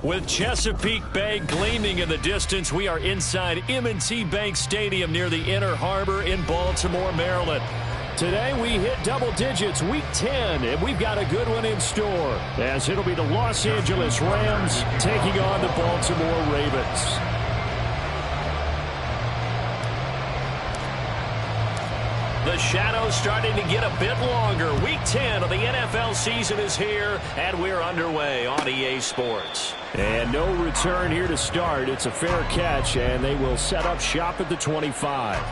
With Chesapeake Bay gleaming in the distance, we are inside M&T Bank Stadium near the Inner Harbor in Baltimore, Maryland. Today we hit double digits, week 10, and we've got a good one in store, as it'll be the Los Angeles Rams taking on the Baltimore Ravens. The shadow's starting to get a bit longer. Week 10 of the NFL season is here, and we're underway on EA Sports. And no return here to start. It's a fair catch, and they will set up shop at the 25.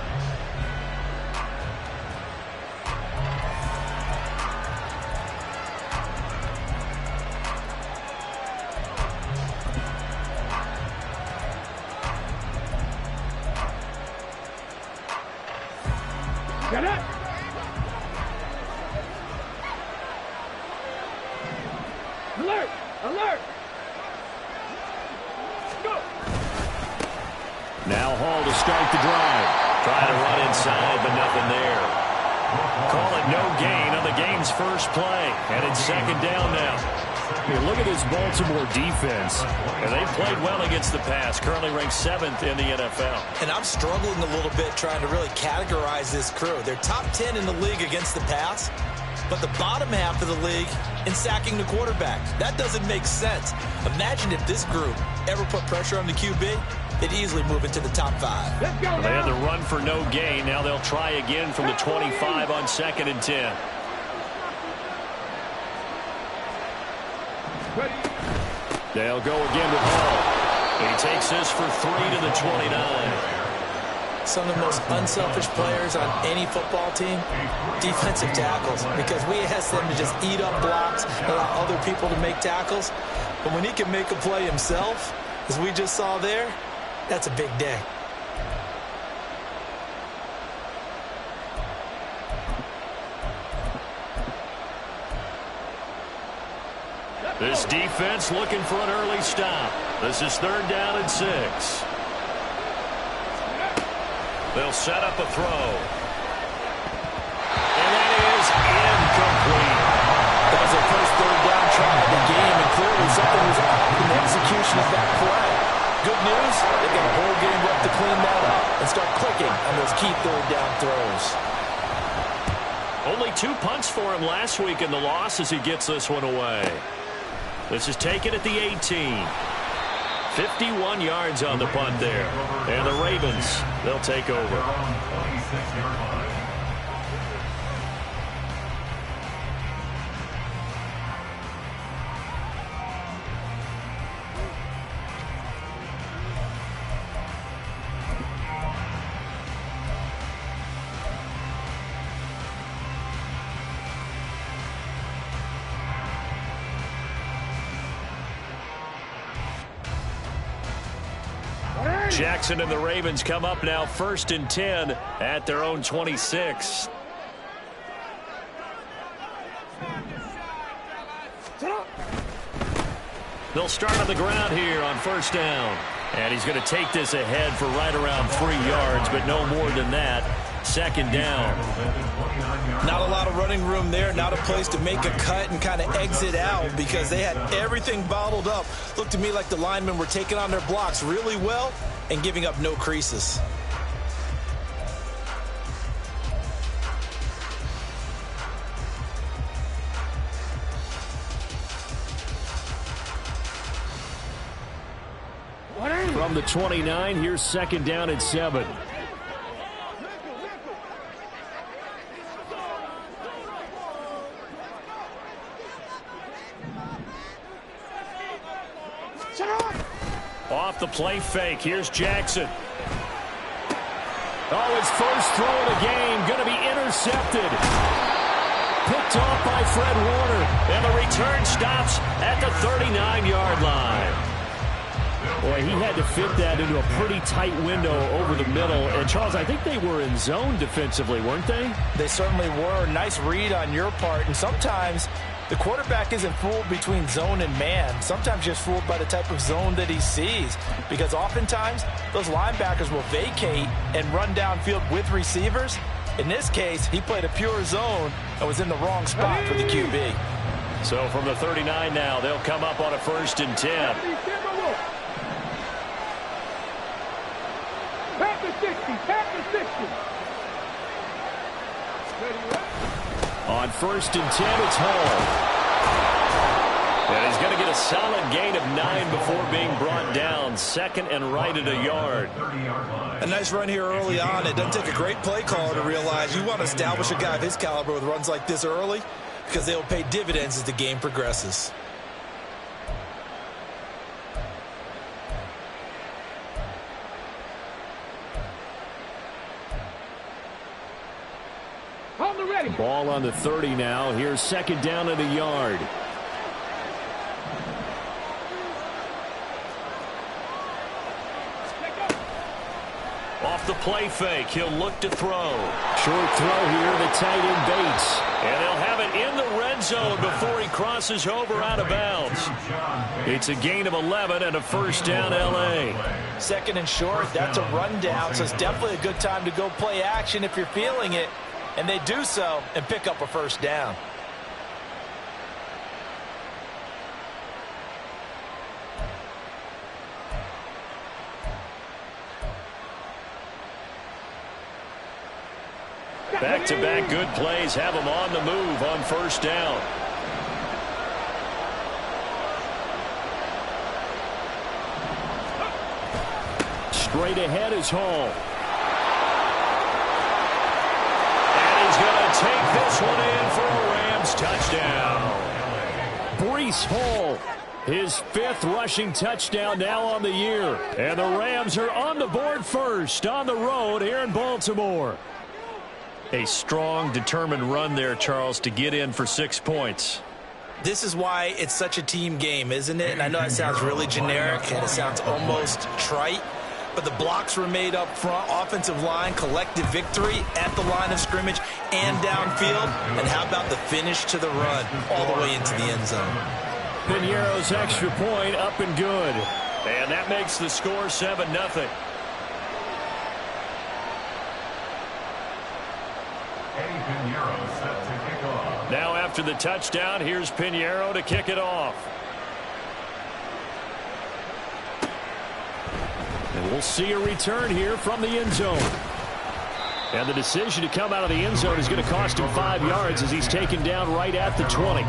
Get it! Alert! Alert! Go! Now Hall to start the drive. Trying to run inside, but nothing there. Call it no gain on the game's first play. And it's second down now. Hey, look at this Baltimore defense. And they played well against the pass. Currently ranked 7th in the NFL. And I'm struggling a little bit trying to really categorize this crew. They're top 10 in the league against the pass, but the bottom half of the league in sacking the quarterback. That doesn't make sense. Imagine if this group ever put pressure on the QB, they'd easily move into the top 5. Let's go, well, they had the run for no gain. Now they'll try again from the 25 on 2nd and 10. They'll go again with Hall. He takes this for 3 to the 29. Some of the most unselfish players on any football team, defensive tackles, because we ask them to just eat up blocks, allow other people to make tackles. But when he can make a play himself, as we just saw there, that's a big day. This defense looking for an early stop. This is 3rd down and 6. They'll set up a throw. And that is incomplete. That was their first 3rd down try of the game, and clearly something was up in the execution of that play. Good news, they've got a whole game left to clean that up and start clicking on those key 3rd down throws. Only 2 punts for him last week in the loss as he gets this one away. This is taken at the 18. 51 yards on the punt there. And the Ravens, they'll take over. Jackson and the Ravens come up now 1st and 10 at their own 26. They'll start on the ground here on 1st down. And he's going to take this ahead for right around 3 yards, but no more than that. 2nd down. Not a lot of running room there, not a place to make a cut and kind of exit out because they had everything bottled up. Looked to me like the linemen were taking on their blocks really well and giving up no creases. From the 29, here's 2nd down and 7. Off the play fake. Here's Jackson. Oh, his first throw of the game going to be intercepted. Picked off by Fred Warner. And the return stops at the 39-yard line. Boy, he had to fit that into a pretty tight window over the middle. And, Charles, I think they were in zone defensively, weren't they? They certainly were. Nice read on your part. And sometimes the quarterback isn't fooled between zone and man. Sometimes just fooled by the type of zone that he sees. Because oftentimes, those linebackers will vacate and run downfield with receivers. In this case, he played a pure zone and was in the wrong spot for the QB. So from the 39 now, they'll come up on a 1st and 10. Pass the 60. Pass the 60. On 1st and 10, it's Hall. And he's going to get a solid gain of 9 before being brought down. 2nd and right at a yard. A nice run here early on. It doesn't take a great play caller to realize you want to establish a guy of his caliber with runs like this early because they will pay dividends as the game progresses. On the ready. Ball on the 30 now. Here's 2nd down at a yard. Off the play fake, he'll look to throw. Short throw here to tight end Bates. And they'll have it in the red zone before he crosses over out of bounds. It's a gain of 11 and a 1st down LA. 2nd and short, that's a rundown, so it's definitely a good time to go play action if you're feeling it. And they do so and pick up a 1st down. Back-to-back good plays have him on the move on 1st down. Straight ahead is Hall. And he's going to take this one in for a Rams touchdown. Breece Hall, his 5th rushing touchdown now on the year. And the Rams are on the board first on the road here in Baltimore. A strong, determined run there, Charles, to get in for 6 points. This is why it's such a team game, isn't it? And I know that sounds really generic and it sounds almost trite, but the blocks were made up front, offensive line, collective victory at the line of scrimmage and downfield. And how about the finish to the run all the way into the end zone? Piñeiro's extra point up and good. And that makes the score 7-0. Now after the touchdown, here's Piñeiro to kick it off. And we'll see a return here from the end zone. And the decision to come out of the end zone is going to cost him 5 yards as he's taken down right at the 20.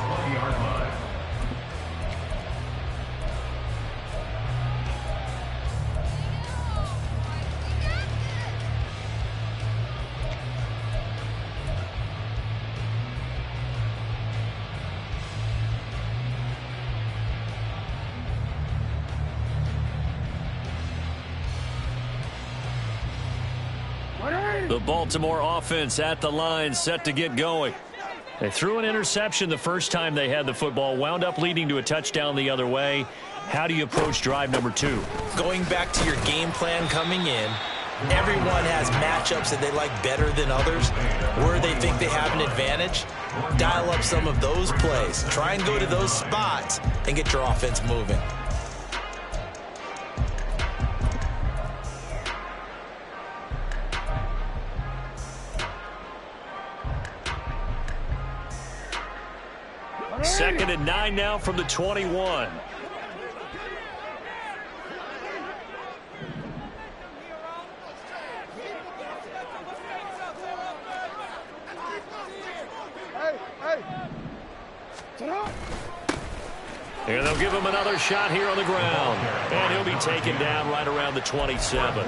The Baltimore offense at the line, set to get going. They threw an interception the first time they had the football, wound up leading to a touchdown the other way. How do you approach drive number 2? Going back to your game plan coming in, everyone has matchups that they like better than others. Where they think they have an advantage, dial up some of those plays. Try and go to those spots and get your offense moving. Second and 9 now from the 21. And they'll give him another shot here on the ground. And he'll be taken down right around the 27.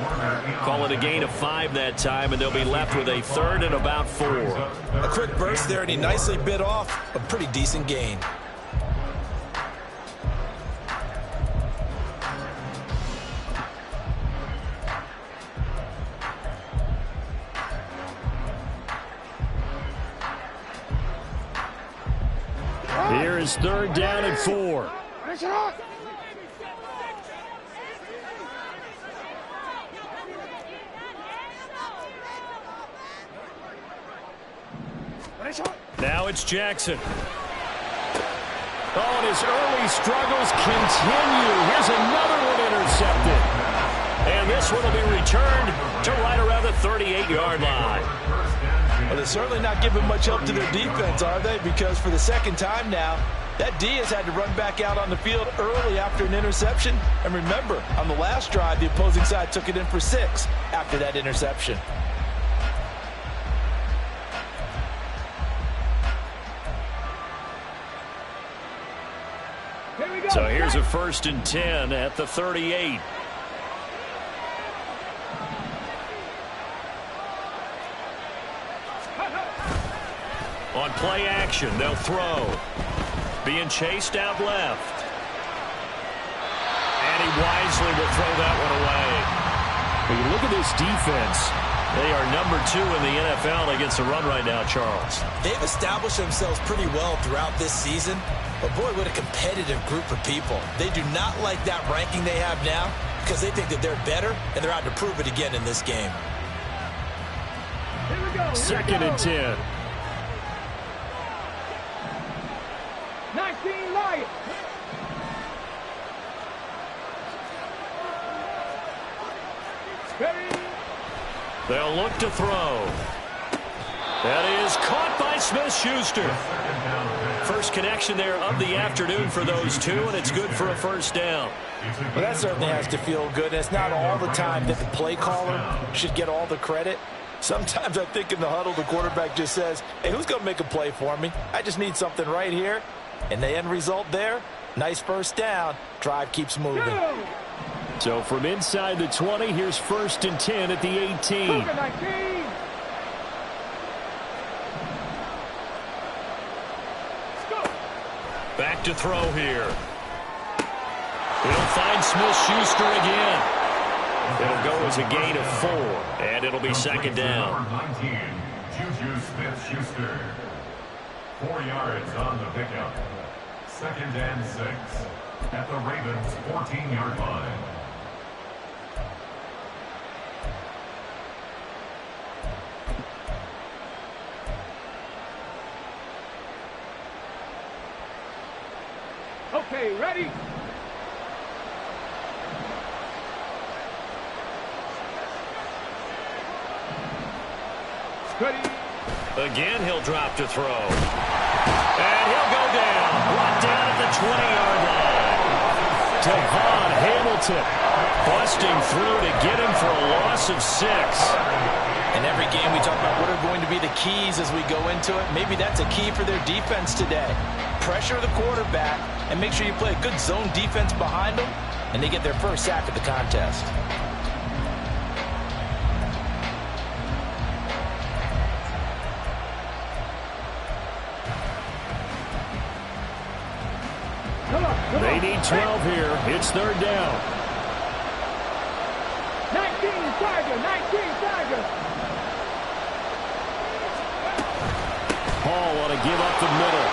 Call it a gain of 5 that time, and they'll be left with a 3rd and about 4. A quick burst there, and he nicely bit off a pretty decent gain. Here is 3rd down and 4. Now it's Jackson. Oh, and his early struggles continue. Here's another one intercepted. And this one will be returned to right around the 38-yard line. Well, they're certainly not giving much help to their defense, are they? Because for the second time now, That Diaz had to run back out on the field early after an interception. And remember, on the last drive, the opposing side took it in for 6 after that interception. So here's a 1st and 10 at the 38. On play action, they'll throw. Being chased out left. And he wisely will throw that one away. When you look at this defense, they are number 2 in the NFL against the run right now, Charles. They've established themselves pretty well throughout this season. But boy, what a competitive group of people. They do not like that ranking they have now because they think that they're better, and they're out to prove it again in this game. Here we go. 2nd and 10. 19 Lions. They'll look to throw. That is caught by Smith-Schuster. First connection there of the afternoon for those two, and it's good for a 1st down. Well, that certainly has to feel good. It's not all the time that the play caller should get all the credit. Sometimes I think in the huddle, the quarterback just says, hey, who's going to make a play for me? I just need something right here. And the end result there, nice 1st down. Drive keeps moving. So from inside the 20, here's 1st and 10 at the 18. Back to throw here. It'll find Smith-Schuster again. It'll go as a gain of 4, and it'll be 2nd down. 19, Juju Smith-Schuster. 4 yards on the pickup. 2nd and 6 at the Ravens' 14-yard line. Okay, ready? Ready. Again, he'll drop to throw. And he'll go down. Brought down at the 20-yard line. Devon Hamilton busting through to get him for a loss of 6. In every game, we talk about what are going to be the keys as we go into it. Maybe that's a key for their defense today. Pressure the quarterback and make sure you play a good zone defense behind them, and they get their 1st sack of the contest. They need 12 here. It's 3rd down. 19 Tiger. Hall want to give up the middle.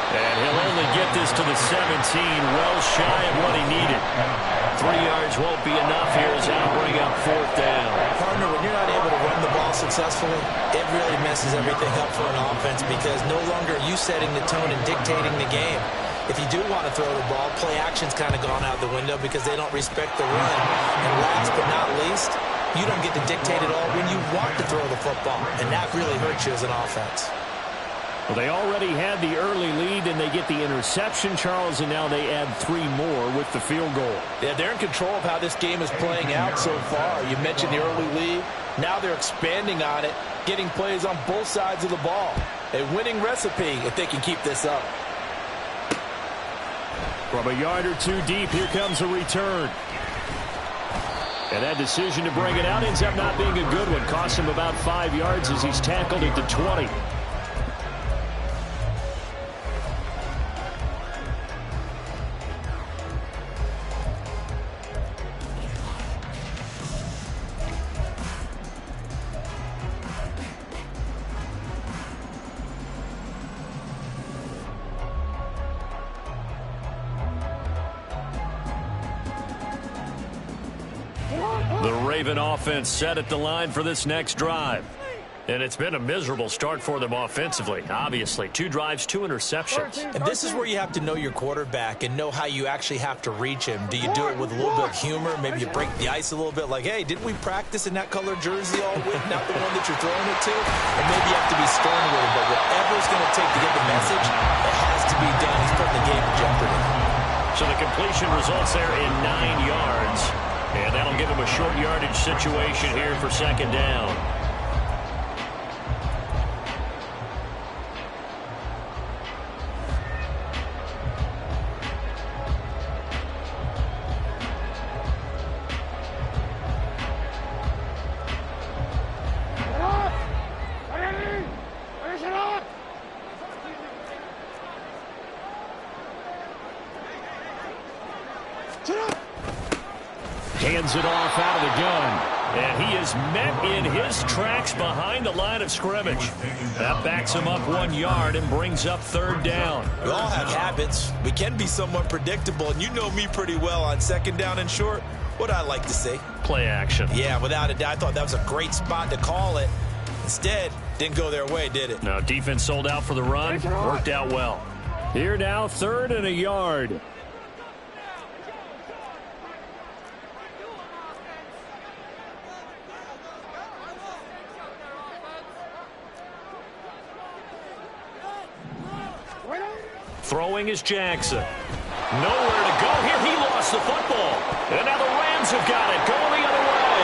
And he'll only get this to the 17, well shy of what he needed. 3 yards won't be enough here as that'll bring up 4th down. Partner, when you're not able to run the ball successfully, it really messes everything up for an offense because no longer are you setting the tone and dictating the game. If you do want to throw the ball, play action's kind of gone out the window because they don't respect the run. And last but not least, you don't get to dictate it all when you want to throw the football. And that really hurts you as an offense. Well, they already had the early lead, and they get the interception, Charles, and now they add 3 more with the field goal. Yeah, they're in control of how this game is playing out so far. You mentioned the early lead. Now they're expanding on it, getting plays on both sides of the ball. A winning recipe if they can keep this up. From a yard or 2 deep, here comes a return. And that decision to bring it out ends up not being a good one. Costs him about 5 yards as he's tackled at the 20. The Raven offense set at the line for this next drive. And it's been a miserable start for them offensively, obviously. 2 drives, 2 interceptions. And this is where you have to know your quarterback and know how you actually have to reach him. Do you do it with a little bit of humor? Maybe you break the ice a little bit like, hey, didn't we practice in that color jersey all week, not the one that you're throwing it to? And maybe you have to be stern with him, but whatever it's going to take to get the message, it has to be done. He's putting the game in jeopardy. So the completion results there in 9 yards. And that'll give him a short yardage situation here for 2nd down. Hands it off out of the gun. And he is met in his tracks behind the line of scrimmage. That backs him up 1 yard and brings up 3rd down. We all have habits. We can be somewhat predictable, and you know me pretty well on 2nd down and short. What I like to say? Play action. Yeah, without a doubt. I thought that was a great spot to call it. Instead, didn't go their way, did it? No, defense sold out for the run. Worked out well. Here now, 3rd and a yard. Throwing is Jackson. Nowhere to go here. He lost the football. And now the Rams have got it. Going the other way.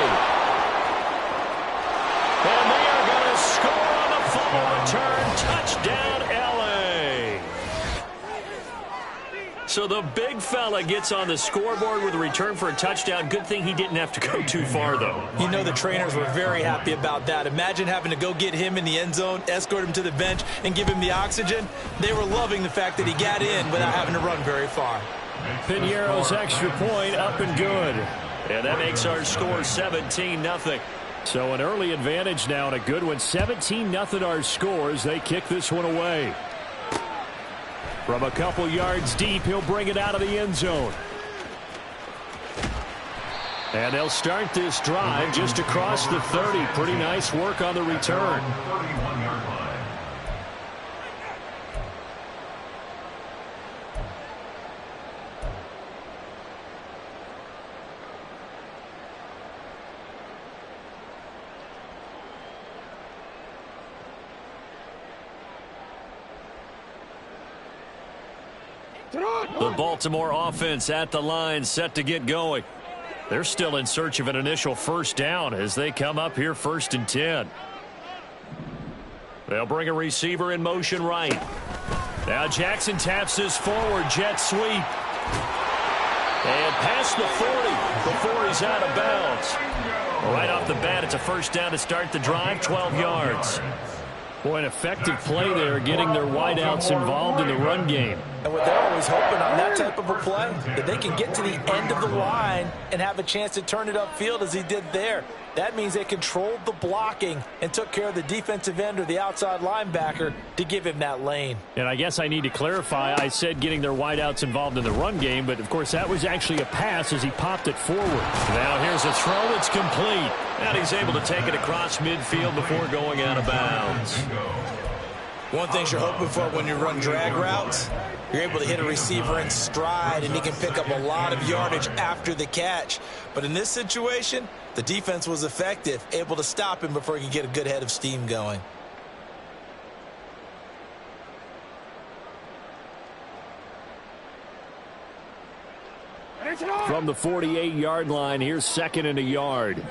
And they are going to score on the fumble return. Touchdown, L.A. So the big fella gets on the scoreboard with a return for a touchdown. Good thing he didn't have to go too far, though. You know the trainers were very happy about that. Imagine having to go get him in the end zone, escort him to the bench, and give him the oxygen. They were loving the fact that he got in without having to run very far. Piñeiro's extra point up and good. And that makes our score 17-0. So an early advantage now and a good one. 17-0 our scores. They kick this one away. From a couple yards deep, he'll bring it out of the end zone. And they'll start this drive just across the 30. Pretty nice work on the return. 31-yard line. The Baltimore offense at the line, set to get going. They're still in search of an initial 1st down as they come up here 1st and 10. They'll bring a receiver in motion right. Now Jackson taps this forward jet sweep. And past the 40 before he's out of bounds. Right off the bat, it's a 1st down to start the drive, 12 yards. Boy, an effective play there, getting their wideouts involved in the run game. And what they're always hoping on that type of a play, that they can get to the end of the line and have a chance to turn it upfield as he did there. That means they controlled the blocking and took care of the defensive end or the outside linebacker to give him that lane. And I guess I need to clarify, I said getting their wideouts involved in the run game, but of course that was actually a pass as he popped it forward. Now here's a throw that's complete. And he's able to take it across midfield before going out of bounds. One thing you're hoping for when you run drag routes, you're able to hit a receiver in stride and he can pick up a lot of yardage after the catch. But in this situation, the defense was effective, able to stop him before he could get a good head of steam going. From the 48-yard line, here's 2nd and a yard.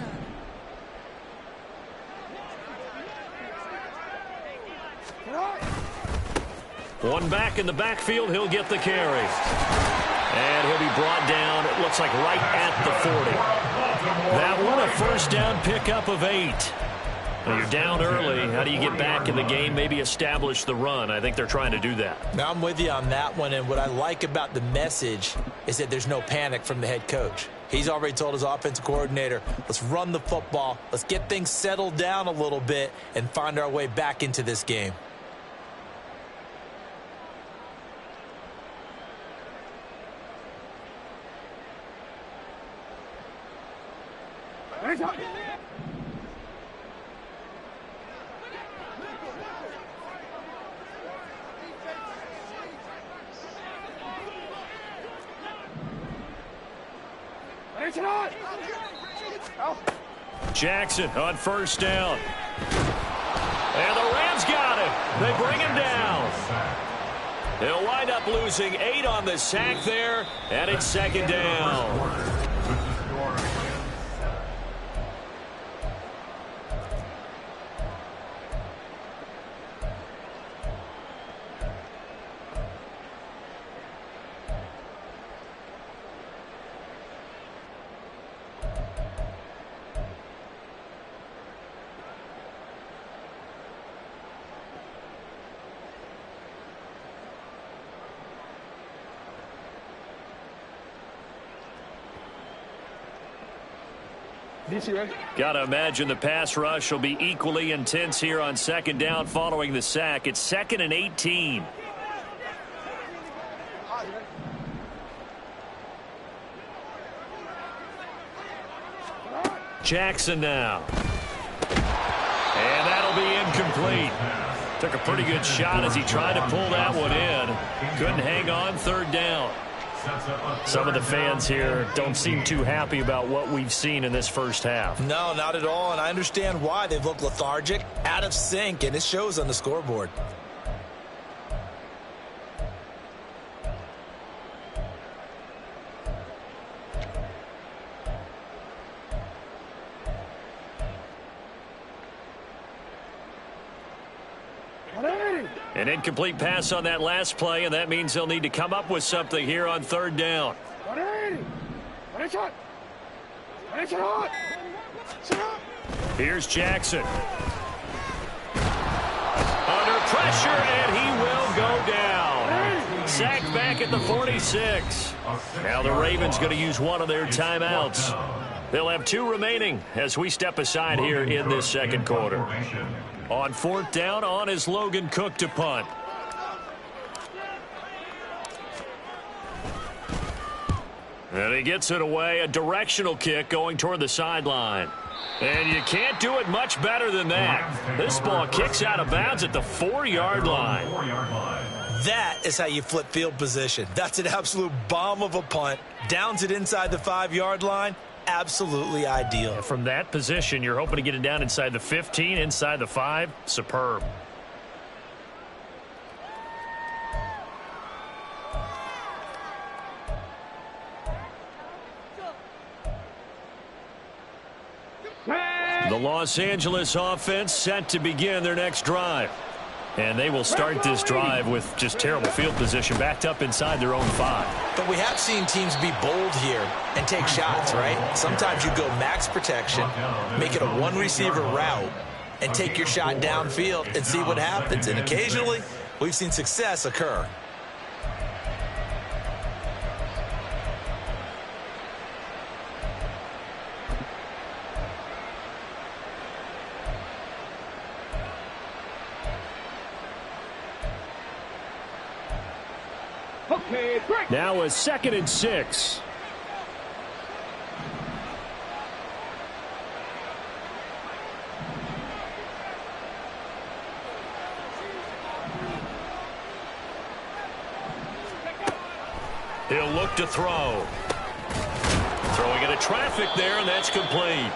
One back in the backfield, he'll get the carry. And he'll be brought down, it looks like right at the 40. That one a 1st down pickup of 8. Well, you're down early. How do you get back in the game, maybe establish the run? I think they're trying to do that. Now, I'm with you on that one, and what I like about the message is that there's no panic from the head coach. He's already told his offensive coordinator, let's run the football, let's get things settled down a little bit and find our way back into this game. Jackson on first down. And the Rams got it. They bring him down. They'll wind up losing 8 on the sack there, and it's second down. Got to imagine the pass rush will be equally intense here on second down following the sack. It's 2nd and 18. Jackson now. And that'll be incomplete. Took a pretty good shot as he tried to pull that one in. Couldn't hang on, third down. Some of the fans here don't seem too happy about what we've seen in this first half. No, not at all, and I understand why. They've looked lethargic, out of sync, and it shows on the scoreboard. An incomplete pass on that last play, and that means they'll need to come up with something here on third down. Here's Jackson. Under pressure, and he will go down. Sacked back at the 46. Now the Ravens going to use one of their timeouts. They'll have 2 remaining as we step aside here in this second quarter. On fourth down, on is Logan Cook to punt. And he gets it away, a directional kick going toward the sideline. And you can't do it much better than that. This ball kicks out of bounds at the 4-yard line. That is how you flip field position. That's an absolute bomb of a punt. Downs it inside the 5-yard line. Absolutely ideal. From that position, you're hoping to get it down inside the 15, inside the 5. Superb. The Los Angeles offense set to begin their next drive. And they will start this drive with just terrible field position, backed up inside their own 5. But we have seen teams be bold here and take shots, right? Sometimes you go max protection, make it a one-receiver route, and take your shot downfield and see what happens. And occasionally, we've seen success occur. Now a 2nd and 6. He'll look to throw. Throwing into traffic there, and that's complete.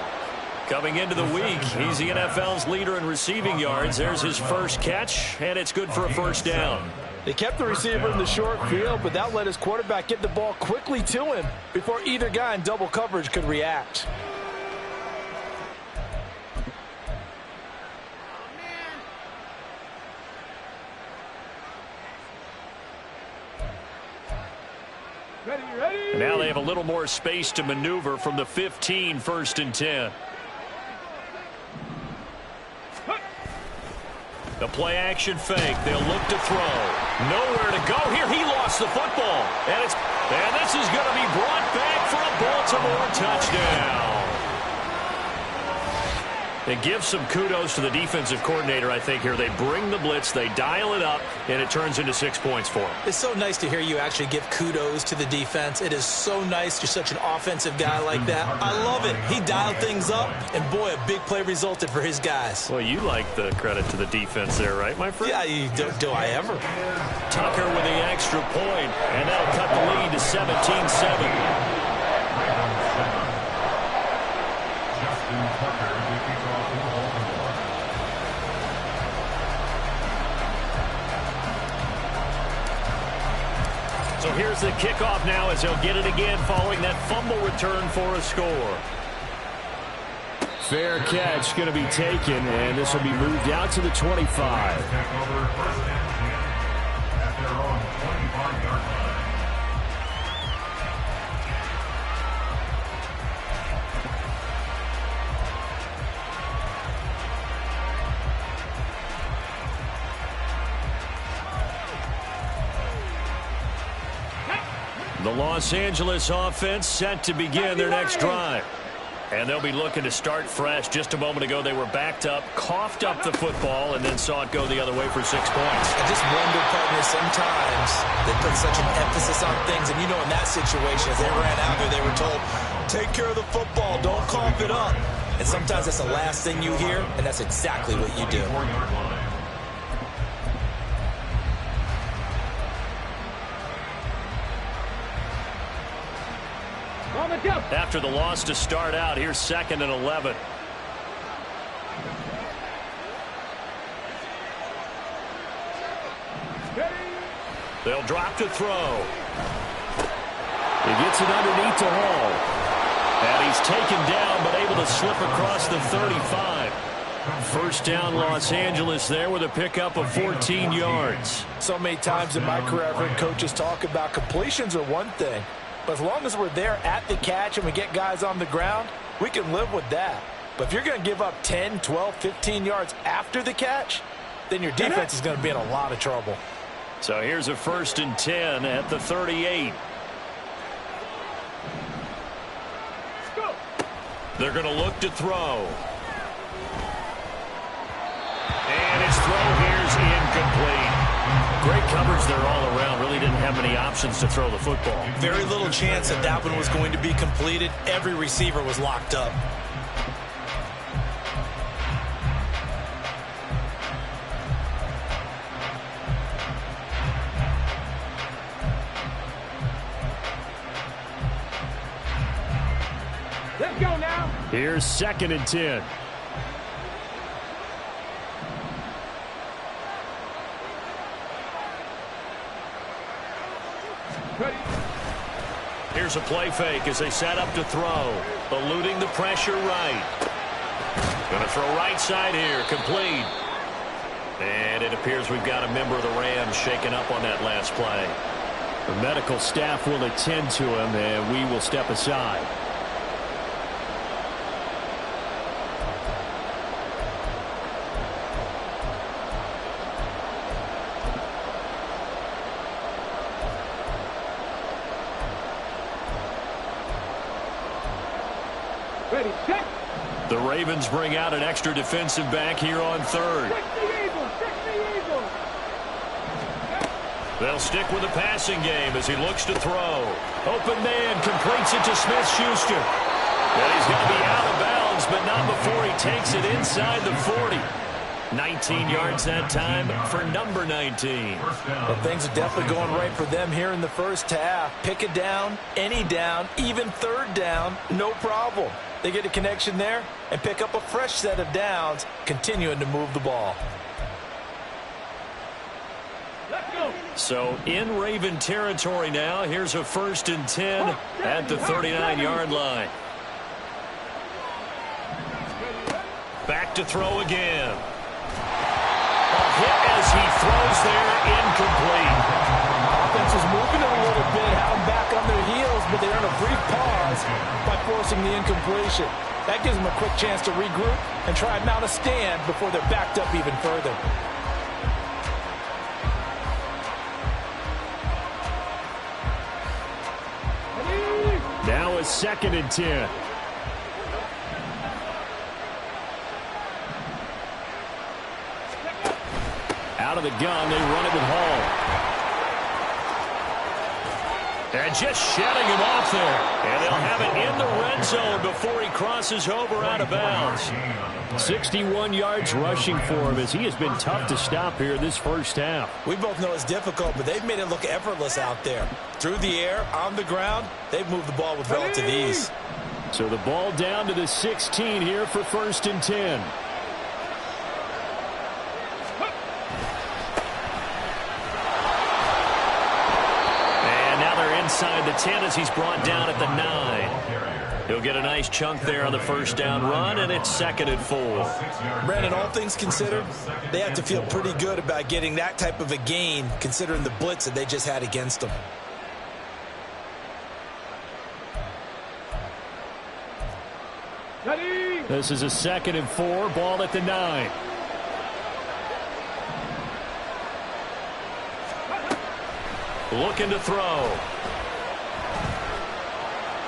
Coming into the week, he's the NFL's leader in receiving yards. There's his first catch, and it's good for a first down. They kept the receiver in the short field, but that let his quarterback get the ball quickly to him before either guy in double coverage could react. Ready. Now they have a little more space to maneuver from the 15, 1st and 10. The play action fake. They'll look to throw. Nowhere to go here. He lost the football. And this is going to be brought back for a Baltimore touchdown. It gives some kudos to the defensive coordinator, I think, here. They bring the blitz, they dial it up, and it turns into 6 points for them. It's so nice to hear you actually give kudos to the defense. It is so nice. You're such an offensive guy like that. I love it. He dialed things up, and boy, a big play resulted for his guys. Well, you like the credit to the defense there, right, my friend? Yeah, do I ever? Tucker with the extra point, and that'll cut the lead to 17-7. So here's the kickoff now as they'll get it again following that fumble return for a score. Fair catch going to be taken, and this will be moved out to the 25. The Los Angeles offense set to begin their next drive. And they'll be looking to start fresh. Just a moment ago, they were backed up, coughed up the football, and then saw it go the other way for 6 points. I just wonder, partner, sometimes they put such an emphasis on things. And, you know, in that situation, as they ran out there, they were told, take care of the football, don't cough it up. And sometimes that's the last thing you hear, and that's exactly what you do. After the loss to start out, here's 2nd and 11. They'll drop to throw. He gets it underneath to Hall. And he's taken down, but able to slip across the 35. First down, Los Angeles there with a pickup of 14 yards. So many times in my career, I've heard coaches talk about completions are one thing. But as long as we're there at the catch and we get guys on the ground, we can live with that. But if you're going to give up 10, 12, 15 yards after the catch, then your defense is going to be in a lot of trouble. So here's a 1st and 10 at the 38. They're going to look to throw. And his throw here's incomplete. Great coverage there all around. Really didn't have many options to throw the football. Very little chance that that one was going to be completed. Every receiver was locked up. Let's go now. Here's 2nd and 10. Here's a play fake as they set up to throw. Eluding the pressure right. Going to throw right side here. Complete. And it appears we've got a member of the Rams shaken up on that last play. The medical staff will attend to him, and we will step aside. Ready, set. The Ravens bring out an extra defensive back here on 3rd. Fix the Eagles, fix the Eagles. They'll stick with the passing game as he looks to throw. Open man completes it to Smith-Schuster. And he's going to be out of bounds, but not before he takes it inside the 40. 19 yards that time for number 19. Well, things are definitely going right for them here in the first half. Pick a down, any down, even 3rd down, no problem. They get a connection there and pick up a fresh set of downs, continuing to move the ball. Let's go. So in Raven territory now, here's a 1st and 10 at the 39-yard line. Back to throw again. A hit as he throws there, incomplete. Offense is moving it a little bit, have them back on their heels, but they earn a brief pause by forcing the incompletion. That gives them a quick chance to regroup and try and mount a stand before they're backed up even further. Now a 2nd and 10. Out of the gun, they run it with Hall. And just shedding him off there. And they'll have it in the red zone before he crosses over out of bounds. 61 yards rushing for him as he has been tough to stop here this first half. We both know it's difficult, but they've made it look effortless out there. Through the air, on the ground, they've moved the ball with relative ease. So the ball down to the 16 here for 1st and 10. And now they're inside the 10 as he's brought down at the 9. He'll get a nice chunk there on the 1st down run, and it's 2nd and 4. Brandon, all things considered, they have to feel pretty good about getting that type of a gain, considering the blitz that they just had against them. This is a 2nd and 4, ball at the 9. Looking to throw.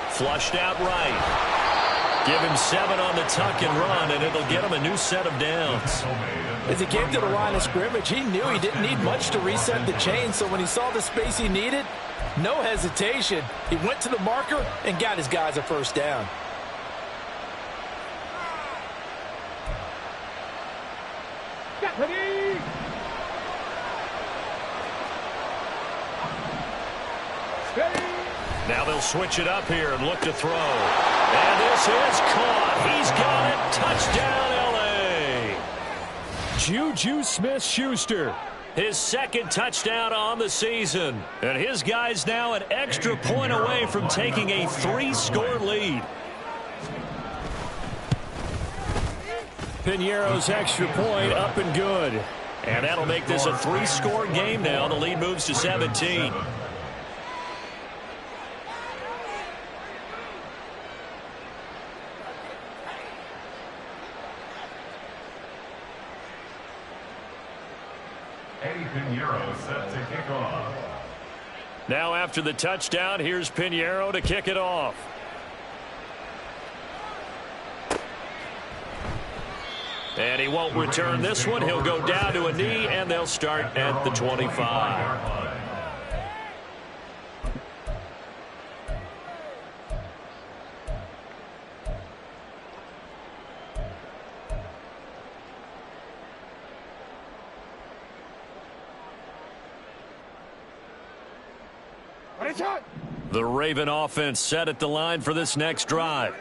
Flushed out right. Give him 7 on the tuck and run, and it'll get him a new set of downs. As he came to the line of scrimmage, he knew he didn't need much to reset the chain, so when he saw the space he needed, no hesitation. He went to the marker and got his guys a 1st down. Now they'll switch it up here and look to throw. And this is caught. He's got it. Touchdown, L.A. Juju Smith-Schuster. His 2nd touchdown on the season. And his guys now an extra point away from taking a 3-score lead. Piñeiro's extra point up and good. And that'll make this a 3-score game now. The lead moves to 17. Piñeiro set to kick off. Now after the touchdown, here's Piñeiro to kick it off. And he won't return this one. He'll go down to a knee, and they'll start at the 25. The Raven offense set at the line for this next drive.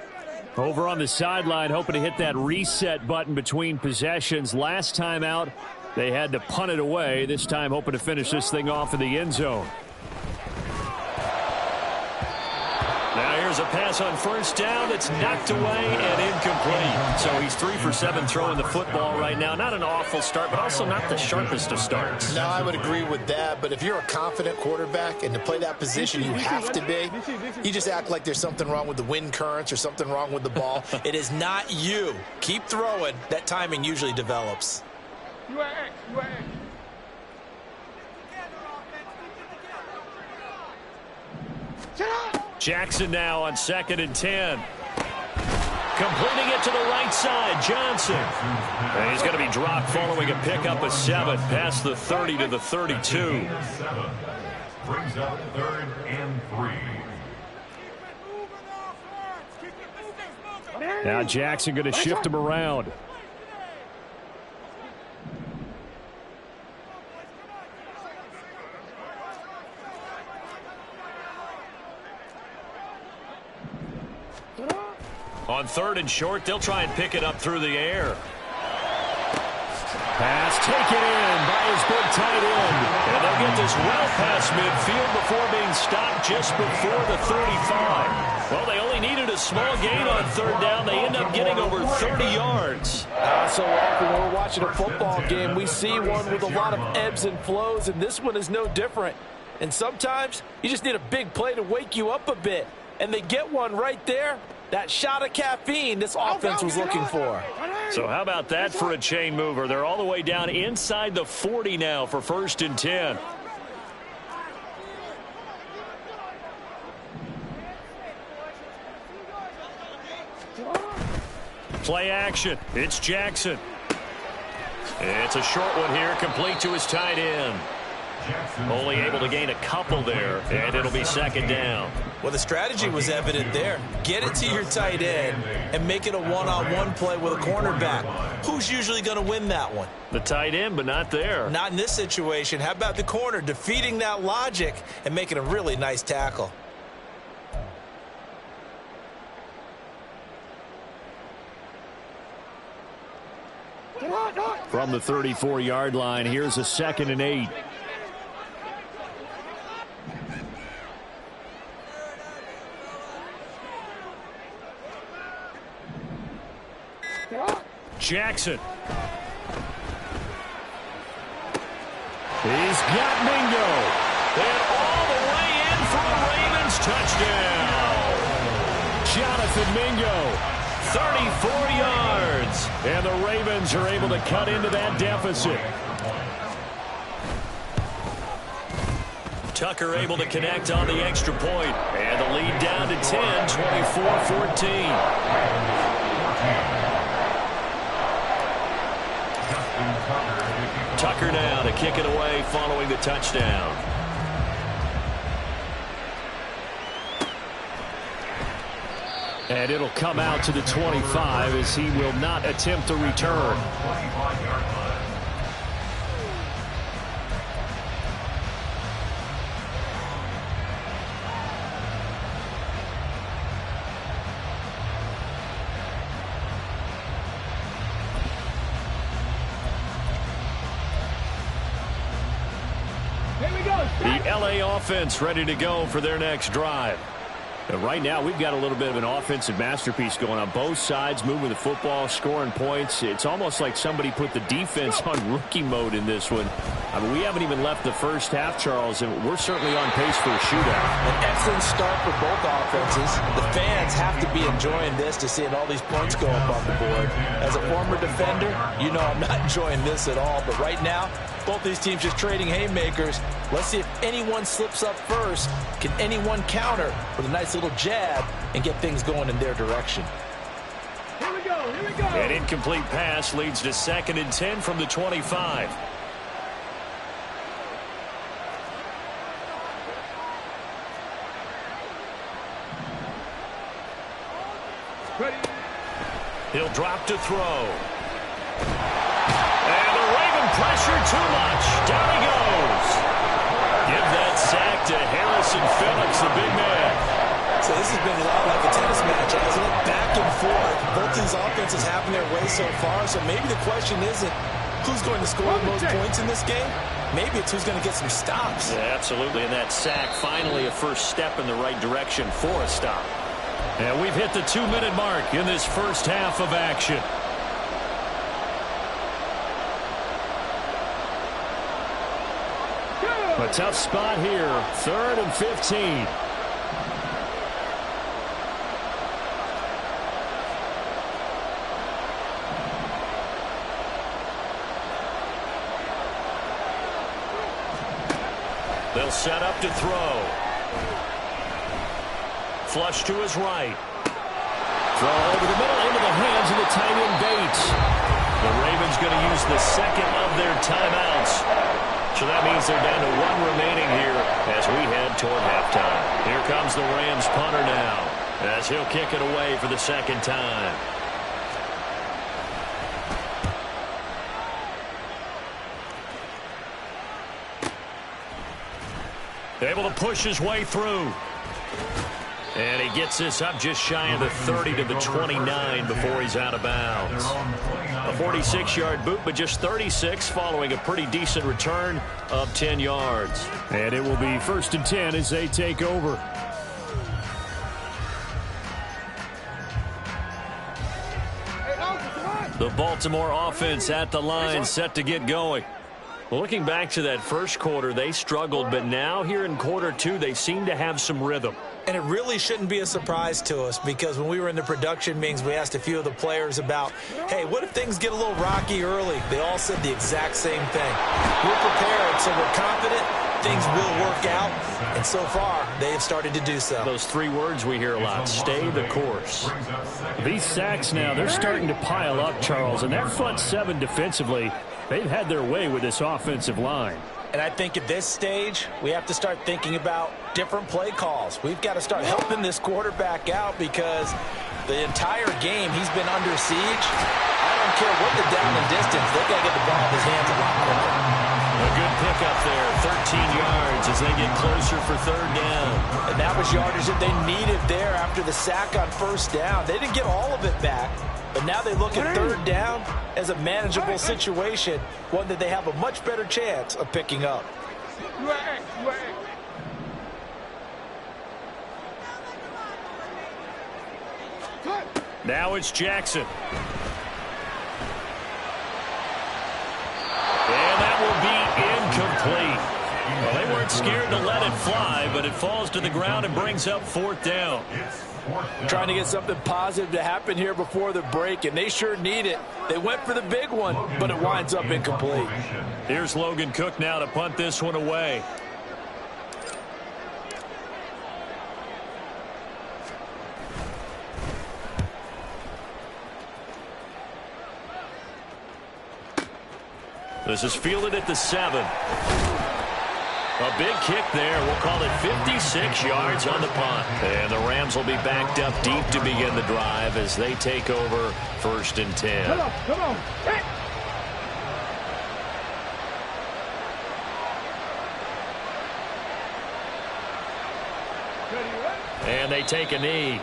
Over on the sideline, hoping to hit that reset button between possessions. Last time out, they had to punt it away. This time, hoping to finish this thing off in the end zone. Now here's a pass on 1st down that's knocked away and incomplete. So he's 3 for 7 throwing the football right now. Not an awful start, but also not the sharpest of starts. No, I would agree with that. But if you're a confident quarterback and to play that position you have to be, you just act like there's something wrong with the wind currents or something wrong with the ball. It is not you. Keep throwing. That timing usually develops. You are X. You are X. Jackson now on 2nd and 10. Completing it to the right side, Johnson. And he's going to be dropped following a pickup of 7 past the 30 to the 32. Brings up 3rd and 3. Now Jackson going to shift him around. On 3rd and short, they'll try and pick it up through the air. Pass taken in by his big tight end. And they'll get this well past midfield before being stopped just before the 35. Well, they only needed a small gain on 3rd down. They end up getting over 30 yards. So often when we're watching a football game, we see one with a lot of ebbs and flows, and this one is no different. And sometimes you just need a big play to wake you up a bit. And they get one right there. That shot of caffeine this offense was looking for. So how about that for a chain mover? They're all the way down inside the 40 now for 1st and 10. Play action. It's Jackson. It's a short one here, complete to his tight end. Only able to gain a couple there, and it'll be 2nd down. Well, the strategy was evident there. Get it to your tight end and make it a one-on-one play with a cornerback. Who's usually going to win that one? The tight end, but not there. Not in this situation. How about the corner defeating that logic and making a really nice tackle? from the 34-yard line. Here's a 2nd and 8. Jackson. He's got Mingo. And all the way in for a Ravens touchdown. Jonathan Mingo, 34 yards. And the Ravens are able to cut into that deficit. Tucker able to connect on the extra point. And the lead down to 10, 24-14. Tucker now to kick it away following the touchdown. And it'll come out to the 25 as he will not attempt a return. The LA offense ready to go for their next drive. And right now, we've got a little bit of an offensive masterpiece going on both sides, moving the football, scoring points. It's almost like somebody put the defense on rookie mode in this one. I mean, we haven't even left the first half, Charles, and we're certainly on pace for a shootout. An excellent start for both offenses. The fans have to be enjoying this to seeing all these points go up on the board. As a former defender, you know I'm not enjoying this at all. But right now, both these teams just trading haymakers. Let's see if anyone slips up first. Can anyone counter with a nice little jab and get things going in their direction? Here we go, here we go. An incomplete pass leads to 2nd and 10 from the 25. Ready. He'll drop to throw. And the Raven pressure too much. Down he goes. Give that sack to Harrison Phillips, the big man. So this has been a lot like a tennis match, hasn't it? Back and forth. Both these offenses having their way so far. So maybe the question isn't who's going to score the most points in this game. Maybe it's who's going to get some stops. Yeah, absolutely. And that sack, finally a first step in the right direction for a stop. And we've hit the 2-minute mark in this first half of action. A tough spot here. 3rd and 15. They'll set up to throw. Flush to his right. Throw over the middle into the hands of the tight end Bates. The Ravens going to use the 2nd of their timeouts. So that means they're down to 1 remaining here as we head toward halftime. Here comes the Rams punter now as he'll kick it away for the 2nd time. Able to push his way through. And he gets this up just shy of the 30 to the 29 before he's out of bounds. A 46-yard boot, but just 36 following a pretty decent return of 10 yards. And it will be 1st and 10 as they take over. The Baltimore offense at the line set to get going. Well, looking back to that first quarter, they struggled, but now here in quarter 2, they seem to have some rhythm. And it really shouldn't be a surprise to us because when we were in the production meetings, we asked a few of the players about, hey, what if things get a little rocky early? They all said the exact same thing. We're prepared, so we're confident things will work out. And so far, they have started to do so. Those 3 words we hear a lot, stay the course. These sacks now, they're starting to pile up, Charles, and that front 7 defensively, they've had their way with this offensive line. And I think at this stage, we have to start thinking about different play calls. We've got to start helping this quarterback out because the entire game he's been under siege. I don't care what the down and distance. They've got to get the ball in his hands a lot quicker. A good pickup there, 13 yards as they get closer for third down. And that was yardage that they needed there after the sack on first down. They didn't get all of it back, but now they look at third down as a manageable situation, one that they have a much better chance of picking up. Now it's Jackson. And that will be incomplete. Well, they weren't scared to let it fly, but it falls to the ground and brings up fourth down. Trying to get something positive to happen here before the break, and they sure need it. They went for the big one, but it winds up incomplete. Here's Logan Cook now to punt this one away. This is fielded at the 7. A big kick there. We'll call it 56 yards on the punt. And the Rams will be backed up deep to begin the drive as they take over 1st and 10. Come on, come on. Hey. And they take a knee.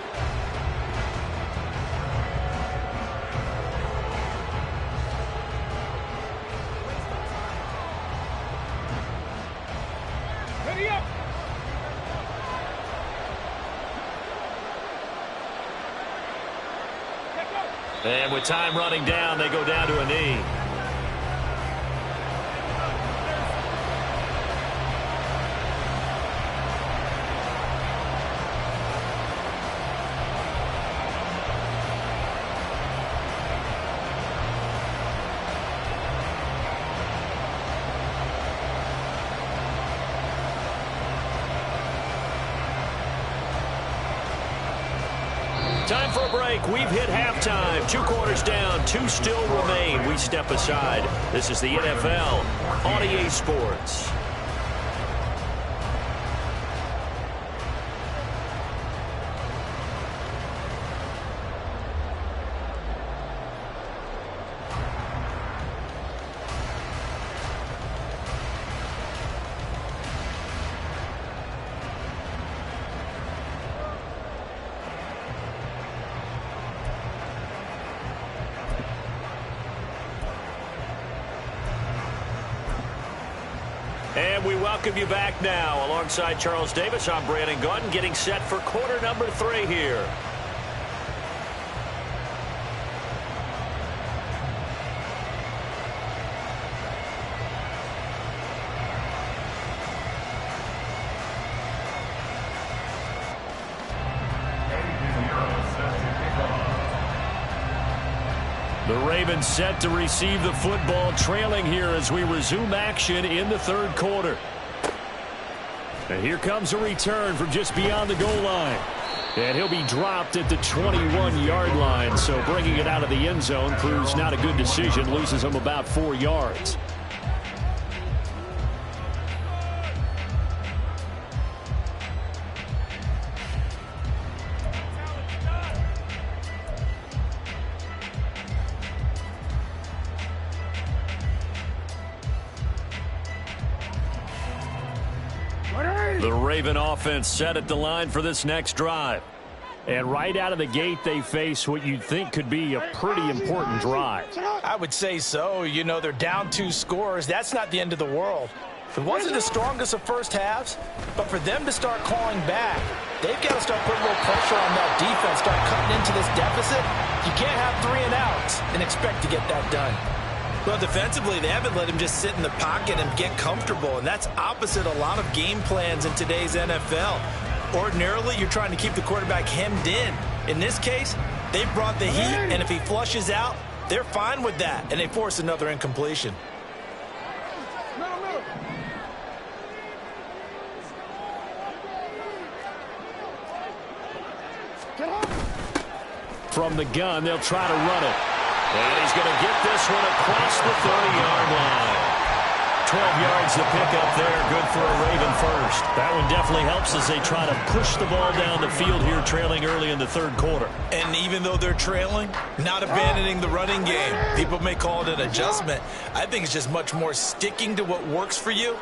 Ready up. And with time running down, they go down to a knee. Time for a break. We've hit halftime. 2 quarters down. 2 still remain. We step aside. This is the NFL on EA Sports. And we welcome you back now. Alongside Charles Davis, I'm Brandon Gaudin, getting set for quarter number 3 here. The Ravens set to receive the football, trailing here as we resume action in the 3rd quarter. And here comes a return from just beyond the goal line. And he'll be dropped at the 21-yard line, so bringing it out of the end zone proves not a good decision, loses him about 4 yards. The Raven offense set at the line for this next drive. And right out of the gate, they face what you'd think could be a pretty important drive. I would say so. You know, they're down 2 scores. That's not the end of the world. It wasn't the strongest of first halves, but for them to start clawing back, they've got to start putting a little pressure on that defense, start cutting into this deficit. You can't have 3 and outs and expect to get that done. Well, defensively, they haven't let him just sit in the pocket and get comfortable, and that's opposite a lot of game plans in today's NFL. Ordinarily, you're trying to keep the quarterback hemmed in. In this case, they brought the heat, and if he flushes out, they're fine with that, and they force another incompletion. From the gun, they'll try to run it. And he's going to get this one across the 30-yard line. 12 yards to pick up there. Good for a Raven first. That one definitely helps as they try to push the ball down the field here, trailing early in the third quarter. And even though they're trailing, not abandoning the running game. People may call it an adjustment. I think it's just much more sticking to what works for you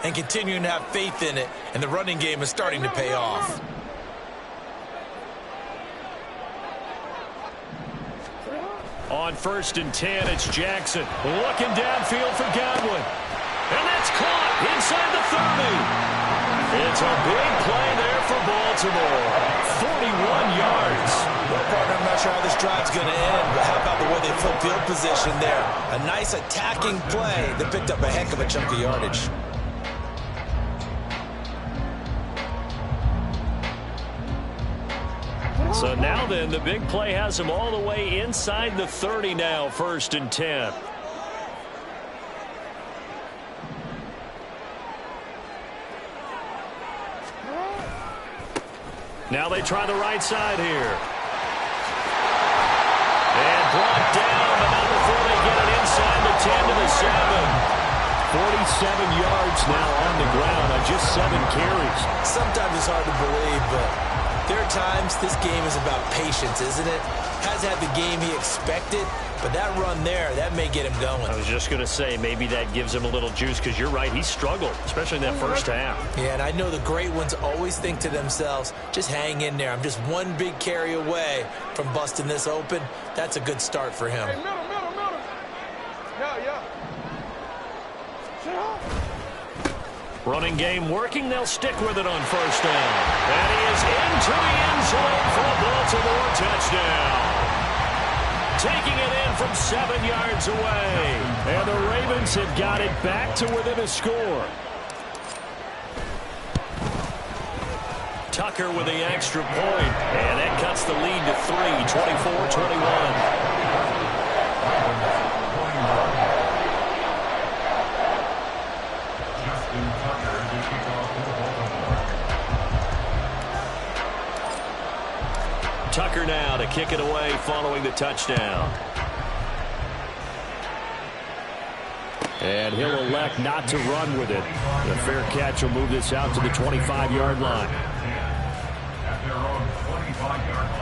and continuing to have faith in it. And the running game is starting to pay off. On 1st and 10, it's Jackson. Looking downfield for Godwin. And that's caught inside the 30. It's a big play there for Baltimore. 41 yards. Well, partner, I'm not sure how this drive's going to end, but how about the way they flip field position there? A nice attacking play that picked up a heck of a chunk of yardage. So now then, the big play has him all the way inside the 30 now, 1st and 10. Now they try the right side here. And brought down, but not before they get it inside the 10 to the 7. 47 yards now on the ground on just 7 carries. Sometimes it's hard to believe, but there are times this game is about patience, isn't it? Has had the game he expected, but that run there, that may get him going. I was just going to say, maybe that gives him a little juice, because you're right, he struggled, especially in that first half. Yeah, and I know the great ones always think to themselves, just hang in there. I'm just one big carry away from busting this open. That's a good start for him. Hey, middle. Yeah. Running game working. They'll stick with it on 1st down. And he is into the end zone for a Baltimore touchdown. Taking it in from 7 yards away. And the Ravens have got it back to within a score. Tucker with the extra point. And that cuts the lead to 3, 24-21. Tucker now to kick it away following the touchdown. And he'll elect not to run with it. The fair catch will move this out to the 25-yard line. At their own 25-yard line.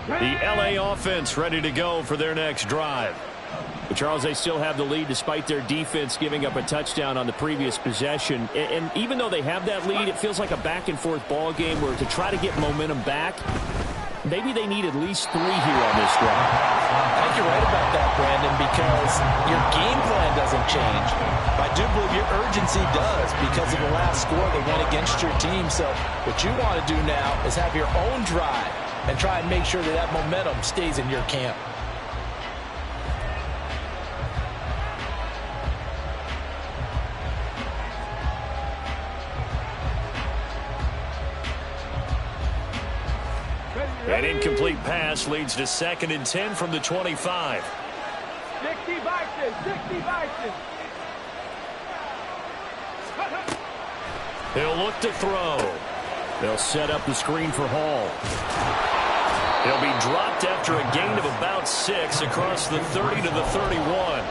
The LA offense ready to go for their next drive. But Charles, they still have the lead despite their defense giving up a touchdown on the previous possession. And even though they have that lead, it feels like a back-and-forth ball game where to try to get momentum back, maybe they need at least 3 here on this drive. I think you're right about that, Brandon, because your game plan doesn't change. I do believe your urgency does because of the last score they went against your team. So what you want to do now is have your own drive and try and make sure that that momentum stays in your camp. An incomplete pass leads to 2nd and 10 from the 25. 60 Vikings. He'll look to throw. They'll set up the screen for Hall. He'll be dropped after a gain of about 6 across the 30 to the 31.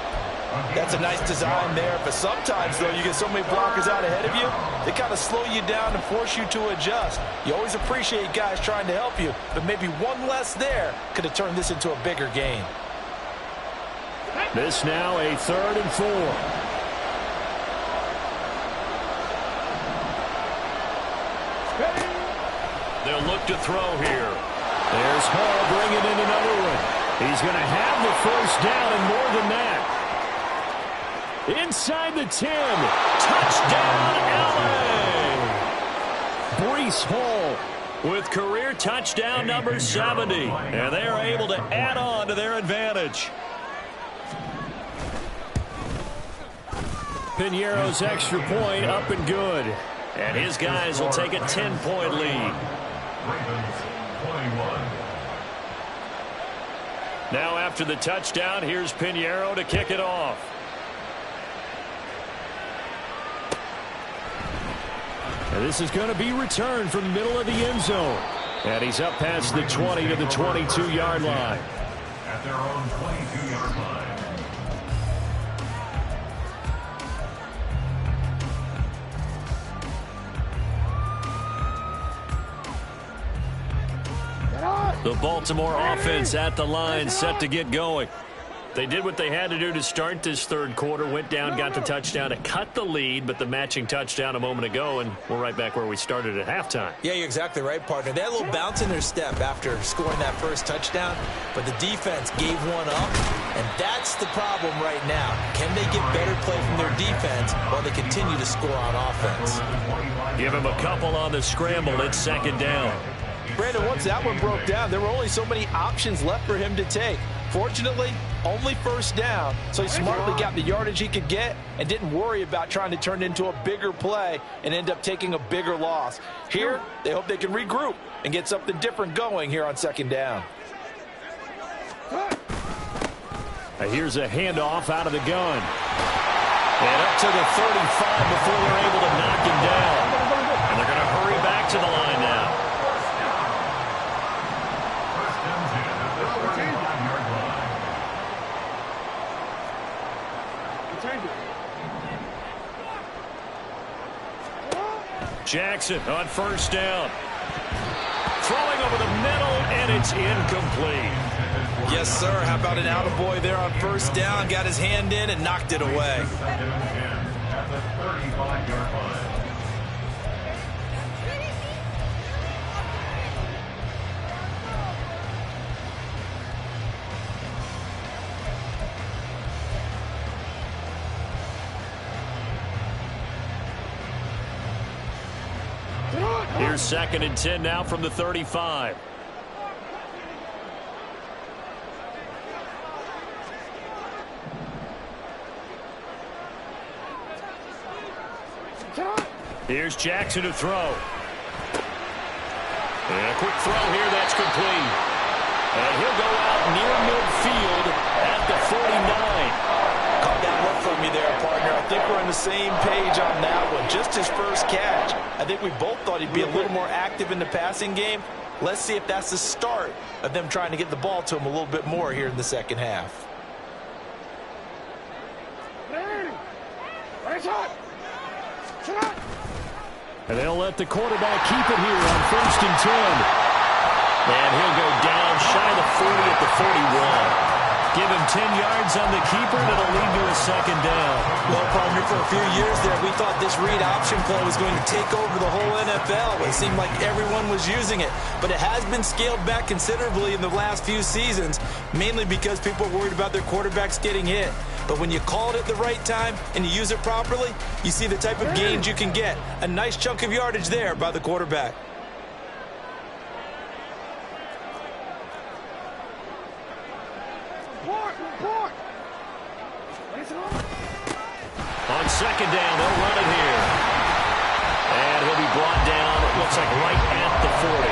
That's a nice design there, but sometimes, though, you get so many blockers out ahead of you, they kind of slow you down and force you to adjust. You always appreciate guys trying to help you, but maybe one less there could have turned this into a bigger gain. This now a 3rd and 4. They'll look to throw here. There's Hall bringing in another one. He's going to have the 1st down and more than that. Inside the 10. Touchdown, LA. Breece Hall with career touchdown number 70. And they are able to add on to their advantage. Piñeiro's extra point up and good. And his guys will take a 10-point lead. Ravens 21. Now after the touchdown, here's Pinheiro to kick it off. And this is going to be returned from the middle of the end zone. And he's up past the 20 to the 22-yard line. At their own 22-yard line. The Baltimore offense at the line, set to get going. They did what they had to do to start this third quarter, went down, got the touchdown to cut the lead, but the matching touchdown a moment ago, and we're right back where we started at halftime. Yeah, you're exactly right, partner. They had a little bounce in their step after scoring that first touchdown, but the defense gave one up, and that's the problem right now. Can they get better play from their defense while they continue to score on offense? Give him a couple on the scramble. It's second down. Brandon, once that one broke down, there were only so many options left for him to take. Fortunately, only first down, so he smartly got the yardage he could get and didn't worry about trying to turn it into a bigger play and end up taking a bigger loss. Here, they hope they can regroup and get something different going here on second down. Here's a handoff out of the gun. And up to the 35 before they're able to knock him down. And they're going to hurry back to the line now. Jackson on first down. Throwing over the middle, and it's incomplete. Yes, sir. How about an attaboy there on first down? Got his hand in and knocked it away. At the 35-yard line. Here's second and 10 now from the 35. Here's Jackson to throw. And a quick throw here, that's complete. And he'll go out near midfield at the 49. Caught that look from me there, partner. I think we're on the same page on that one. Just his first catch. I think we both thought he'd be a little more active in the passing game. Let's see if that's the start of them trying to get the ball to him a little bit more here in the second half. And they'll let the quarterback keep it here on first and 10. And he'll go down shy of the 40 at the 41. Give him 10 yards on the keeper, and it'll lead to a second down. Well, partner, for a few years there, we thought this read option play was going to take over the whole NFL. It seemed like everyone was using it. But it has been scaled back considerably in the last few seasons, mainly because people are worried about their quarterbacks getting hit. But when you call it at the right time and you use it properly, you see the type of gains you can get. A nice chunk of yardage there by the quarterback. On second down, they'll run it here. And he'll be brought down, it looks like right at the 40.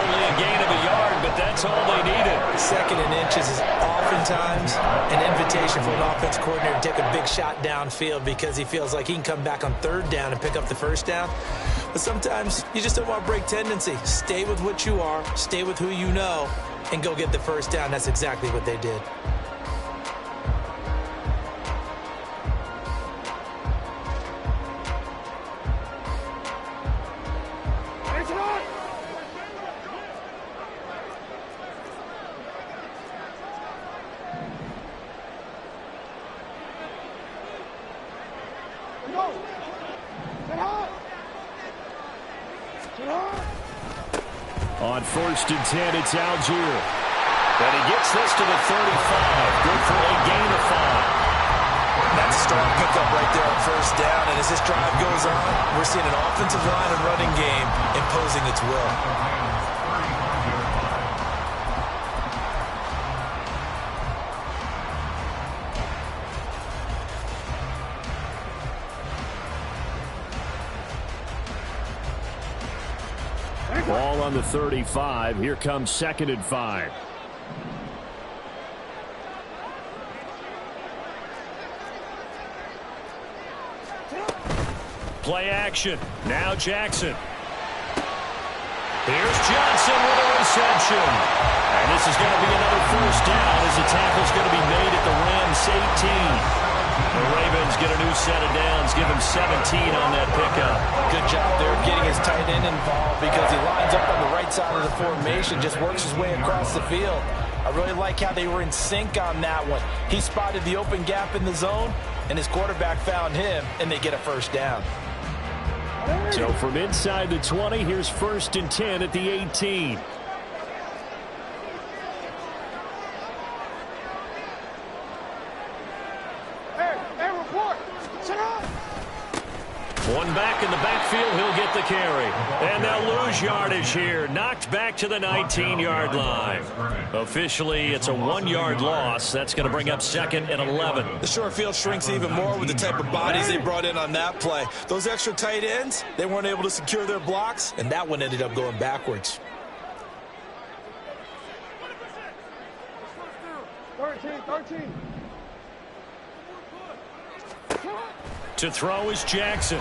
Only a gain of a yard, but that's all they needed. Second and inches is oftentimes an invitation for an offense coordinator to take a big shot downfield because he feels like he can come back on third down and pick up the first down. But sometimes you just don't want to break tendency. Stay with what you are, stay with who you know, and go get the first down. That's exactly what they did. On first and 10, it's Algier. And he gets this to the 35. Good for a gain of 5. That's a strong pickup right there on first down. And as this drive goes on, we're seeing an offensive line and running game imposing its will. Ball on the 35. Here comes second and 5. Play action. Now Jackson. Here's Johnson with a reception. And this is going to be another first down as the tackle's going to be made at the Rams 18. The Ravens get a new set of downs, give him 17 on that pickup. Good job there getting his tight end involved because he lines up on the right side of the formation, just works his way across the field. I really like how they were in sync on that one. He spotted the open gap in the zone, and his quarterback found him, and they get a first down. So from inside the 20, here's 1st and 10 at the 18. One back in the backfield, he'll get the carry. And they'll lose yardage here. Knocked back to the 19-yard line. Officially, it's a 1-yard loss. That's going to bring up 2nd and 11. The short field shrinks even more with the type of bodies they brought in on that play. Those extra tight ends, they weren't able to secure their blocks, and that one ended up going backwards. 13. To throw is Jackson.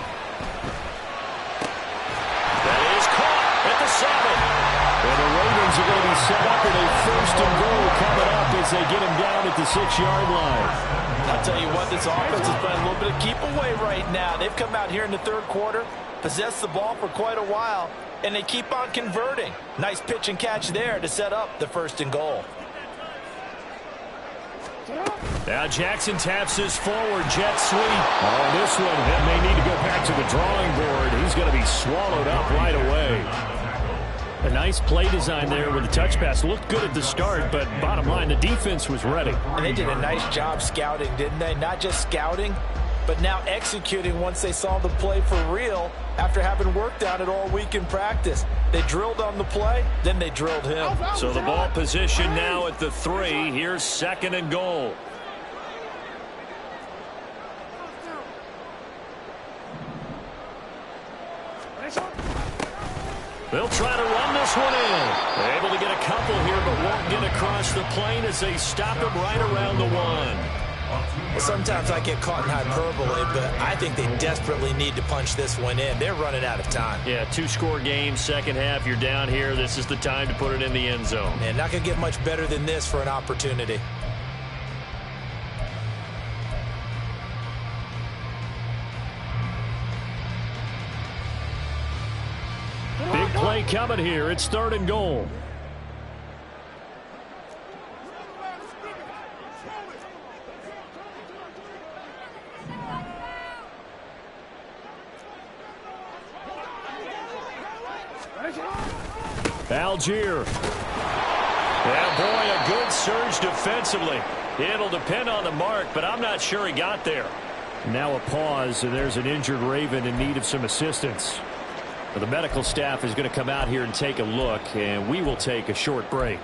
That is caught at the 7. And the Ravens are going to be set up with a 1st and goal coming up as they get him down at the 6-yard line. I'll tell you what, this offense is playing a little bit of keep away right now. They've come out here in the 3rd quarter, possessed the ball for quite a while, and they keep on converting. Nice pitch and catch there to set up the 1st and goal. Now Jackson taps his forward jet sweep. Oh, this one may need to go back to the drawing board. He's going to be swallowed up right away. A nice play design there with the touch pass. Looked good at the start, but bottom line, the defense was ready. And they did a nice job scouting, didn't they? Not just scouting, but now executing once they saw the play for real after having worked on it all week in practice. They drilled on the play, then they drilled him. So the ball position now at the 3. Here's 2nd and goal. They'll try to run this one in. They're able to get a couple here, but won't get across the plane as they stop him right around the 1. Well, sometimes I get caught in hyperbole, but I think they desperately need to punch this one in. They're running out of time. Yeah, 2-score game, second half. You're down here. This is the time to put it in the end zone. And not going to get much better than this for an opportunity. Big play coming here. It's 3rd and goal. Algier. Yeah, boy, a good surge defensively. It'll depend on the mark, but I'm not sure he got there. Now a pause, and there's an injured Raven in need of some assistance. The medical staff is going to come out here and take a look, and we will take a short break.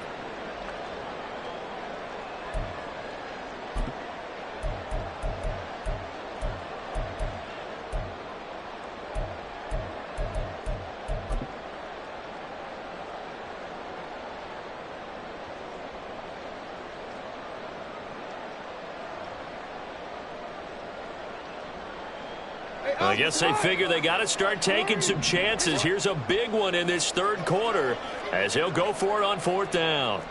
I guess they figure they got to start taking some chances. Here's a big one in this 3rd quarter as he'll go for it on 4th down.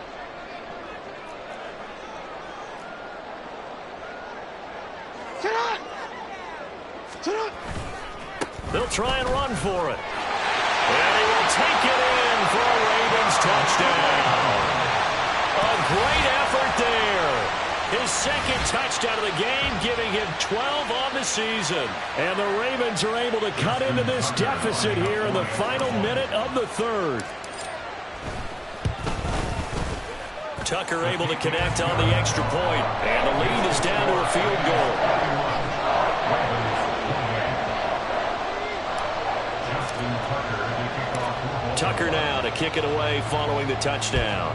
They'll try and run for it. And he will take it in for a Ravens touchdown. A great effort there. His 2nd touchdown of the game, giving him 12 on the season. And the Ravens are able to cut into this deficit here in the final minute of the 3rd. Tucker able to connect on the extra point, and the lead is down to a field goal. Tucker now to kick it away following the touchdown.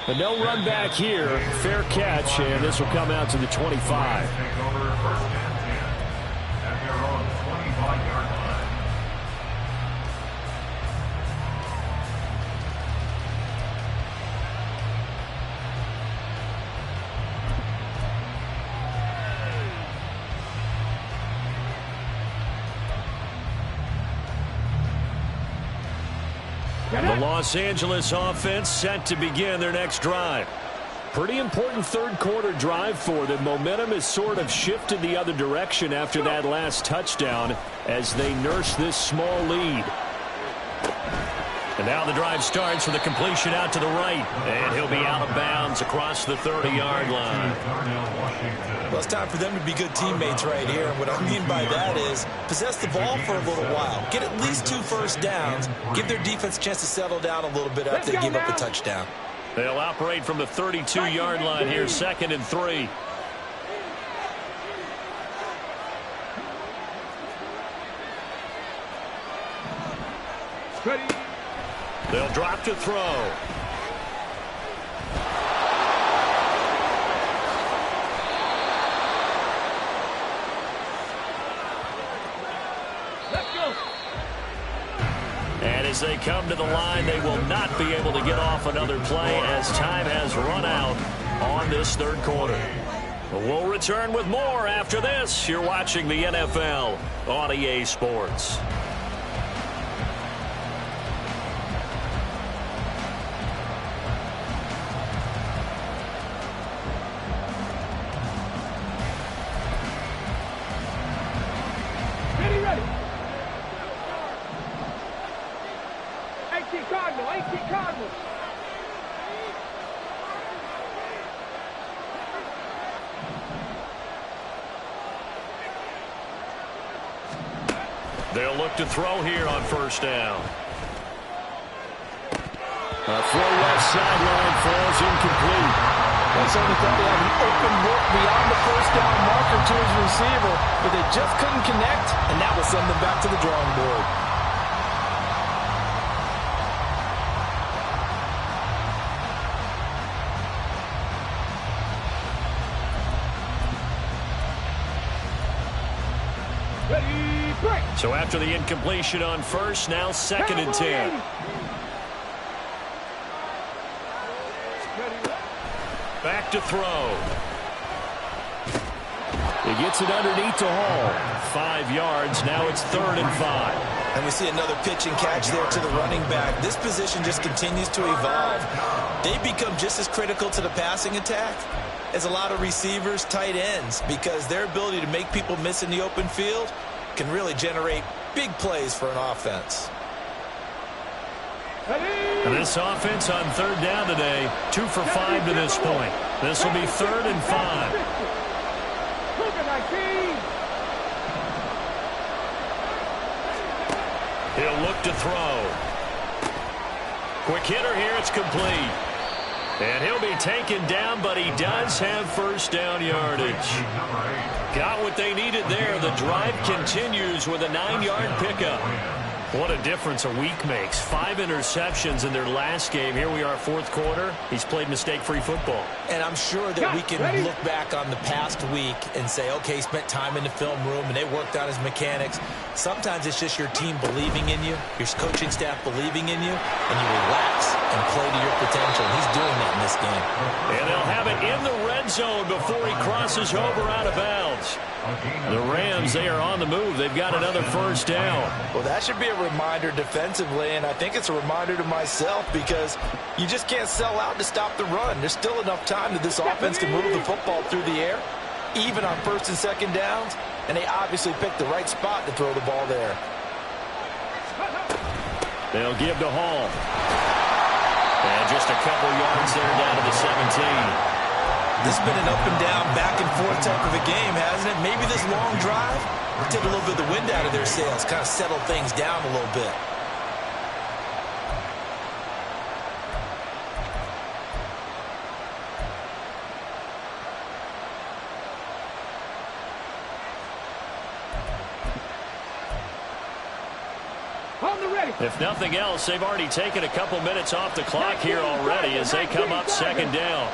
But no run back here. Fair catch, and this will come out to the 25. The Los Angeles offense set to begin their next drive. Pretty important third quarter drive for them. Momentum has sort of shifted the other direction after that last touchdown as they nurse this small lead. And now the drive starts with a completion out to the right. And he'll be out of bounds across the 30-yard line. Well, it's time for them to be good teammates right here. And what I mean by that is possess the ball for a little while. Get at least 2 first downs. Give their defense a chance to settle down a little bit after they give up a touchdown. They'll operate from the 32-yard line here, 2nd and 3. Ready. They'll drop to throw. Let's go. And as they come to the line, they will not be able to get off another play as time has run out on this third quarter. We'll return with more after this. You're watching the NFL on EA Sports. Ready. 18 Cardinal. They'll look to throw here on first down. A throw left sideline falls incomplete. They certainly thought they had an open look beyond the first down marker to his receiver, but they just couldn't connect, and that will send them back to the drawing board. Ready, break. So after the incompletion on first, now 2nd and 10. Back to throw. He gets it underneath to Hall. 5 yards. Now it's 3rd and 5. And we see another pitch and catch there to the running back. This position just continues to evolve. They become just as critical to the passing attack as a lot of receivers, tight ends, because their ability to make people miss in the open field can really generate big plays for an offense. And this offense on 3rd down today, 2 for 5 to this point. This will be 3rd and 5. He'll look to throw. Quick hitter here, it's complete. And he'll be taken down, but he does have first down yardage. Got what they needed there. The drive continues with a 9-yard pickup. What a difference a week makes. 5 interceptions in their last game. Here we are, 4th quarter. He's played mistake-free football. And I'm sure that we can look back on the past week and say, okay, he spent time in the film room and they worked on his mechanics. Sometimes it's just your team believing in you, your coaching staff believing in you, and you relax and play to your potential. He's doing that in this game. And they'll have it in the red zone before he crosses over out of bounds. The Rams, they are on the move. They've got another first down. Well, that should be a reminder defensively, and I think it's a reminder to myself because you just can't sell out to stop the run. There's still enough time that this offense can move the football through the air, even on 1st and 2nd downs, and they obviously picked the right spot to throw the ball there. They'll give to Hall. And just a couple yards there down to the 17. This has been an up and down, back and forth type of a game, hasn't it? Maybe this long drive will take a little bit of the wind out of their sails, kind of settle things down a little bit. If nothing else, they've already taken a couple minutes off the clock here already as they come up 2nd down.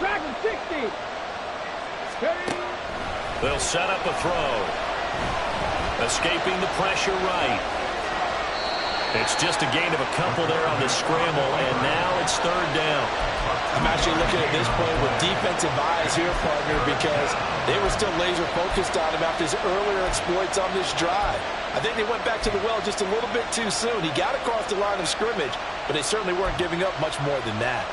Dragon 60. They'll set up a throw. Escaping the pressure right. It's just a gain of a couple there on the scramble, and now it's third down. I'm actually looking at this play with defensive eyes here, partner, because they were still laser focused on him after his earlier exploits on this drive. I think they went back to the well just a little bit too soon. He got across the line of scrimmage, but they certainly weren't giving up much more than that.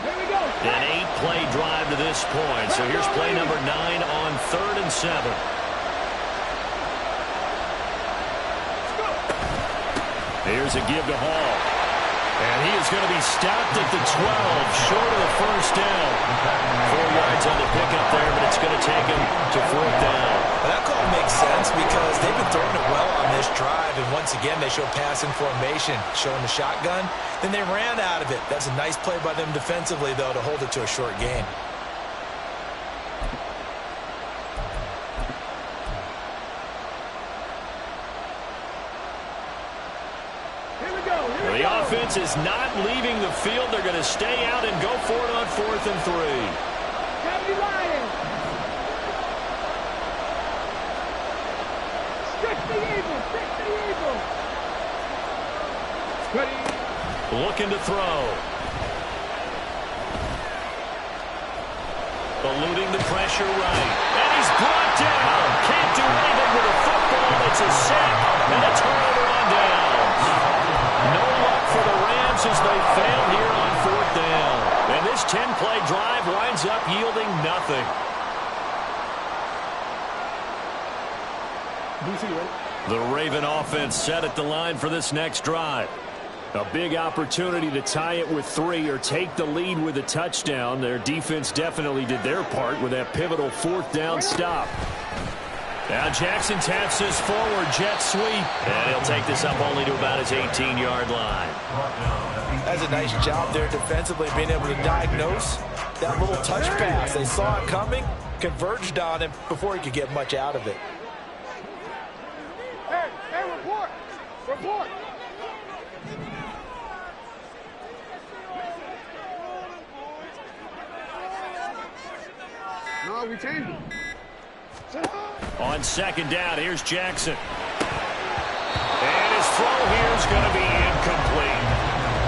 Here we go. An 8-play drive to this point. So here's play number 9 on 3rd and 7. Here's a give to Hall. And he is going to be stopped at the 12, short of the first down. 4 yards on the pickup there, but it's going to take him to 4th down. Well, that call makes sense because they've been throwing it well on this drive, and once again they show passing formation, showing the shotgun. Then they ran out of it. That's a nice play by them defensively, though, to hold it to a short gain. The offense is not leaving the field. They're going to stay out and go for it on 4th and 3. Heavy Lions. Stretch the eagle. Stretch the eagle. Ready. Looking to throw. Eluding the pressure right. And he's brought down. Can't do anything with a football. It's a sack and a turnover on downs. No luck for the Rams as they fail here on 4th down. And this 10-play drive winds up yielding nothing. The Raven offense set at the line for this next drive. A big opportunity to tie it with 3 or take the lead with a touchdown. Their defense definitely did their part with that pivotal 4th down stop. Now Jackson taps this forward jet sweep, and he'll take this up only to about his 18-yard line. That's a nice job there defensively, being able to diagnose that little touch pass. They saw it coming, converged on him before he could get much out of it. Hey, report. Report. No, we changed it. On 2nd down, here's Jackson. And his throw here is going to be incomplete.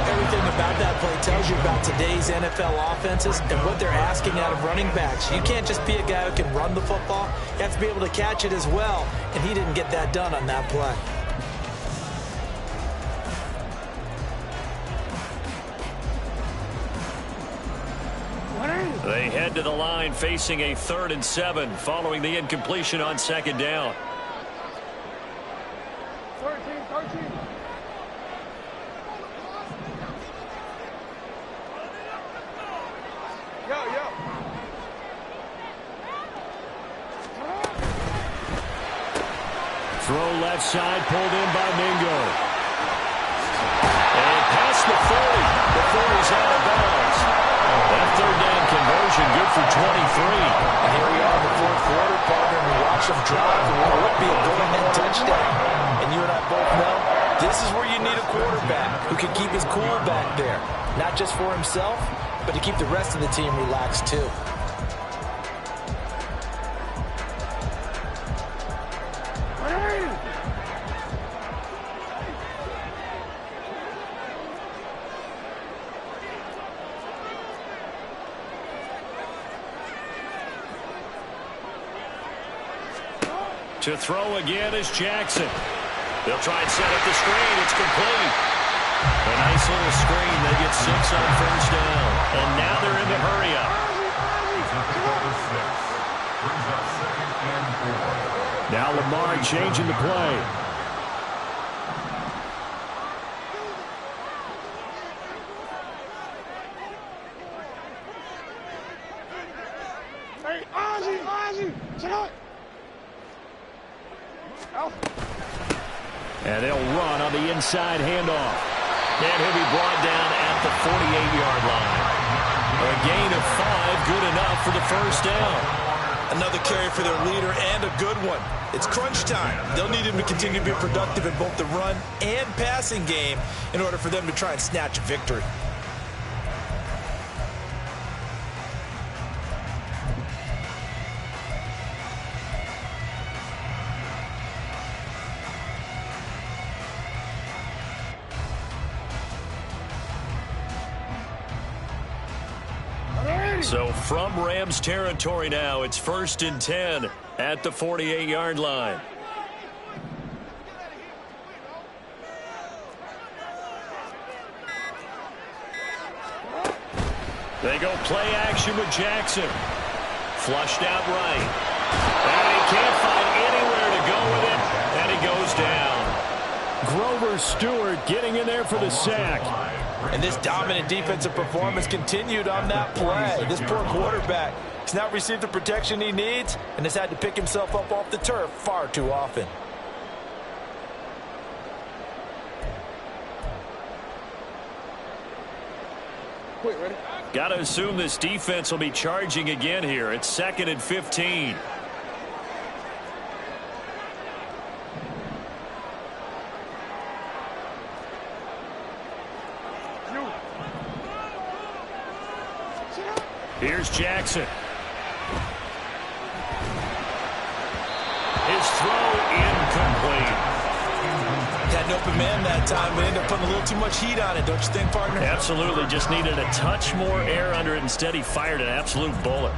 Everything about that play tells you about today's NFL offenses and what they're asking out of running backs. You can't just be a guy who can run the football. You have to be able to catch it as well, and he didn't get that done on that play. They head to the line facing a 3rd and 7 following the incompletion on 2nd down. 13. Yo. Throw left side, pulled in by Mingo. And past the 40 before he's out of bounds. That 3rd down conversion good for 23. And here we are in the 4th quarter, partner, and we watch them drive for what would be a go-ahead touchdown. And you and I both know this is where you need a quarterback who can keep his cool back there. Not just for himself, but to keep the rest of the team relaxed too. To throw again is Jackson. They'll try and set up the screen. It's complete. A nice little screen. They get 6 on 1st down. And now they're in the hurry up. Now Lamar changing the play. Hey, Ozzy, check out. And they'll run on the inside handoff. And he'll be brought down at the 48-yard line. A gain of 5, good enough for the 1st down. Another carry for their leader and a good one. It's crunch time. They'll need him to continue to be productive in both the run and passing game in order for them to try and snatch a victory. So from Rams territory now, it's 1st and 10 at the 48-yard line. They go play action with Jackson. Flushed out right. And he can't find anywhere to go with it. And he goes down. Grover Stewart getting in there for the sack. And this dominant defensive performance continued on that play. This poor quarterback has not received the protection he needs and has had to pick himself up off the turf far too often. Quick, ready? Got to assume this defense will be charging again here. It's 2nd and 15. Here's Jackson. His throw incomplete. Had an open man that time, but ended up putting a little too much heat on it, don't you think, partner? Absolutely. Just needed a touch more air under it. Instead, he fired an absolute bullet.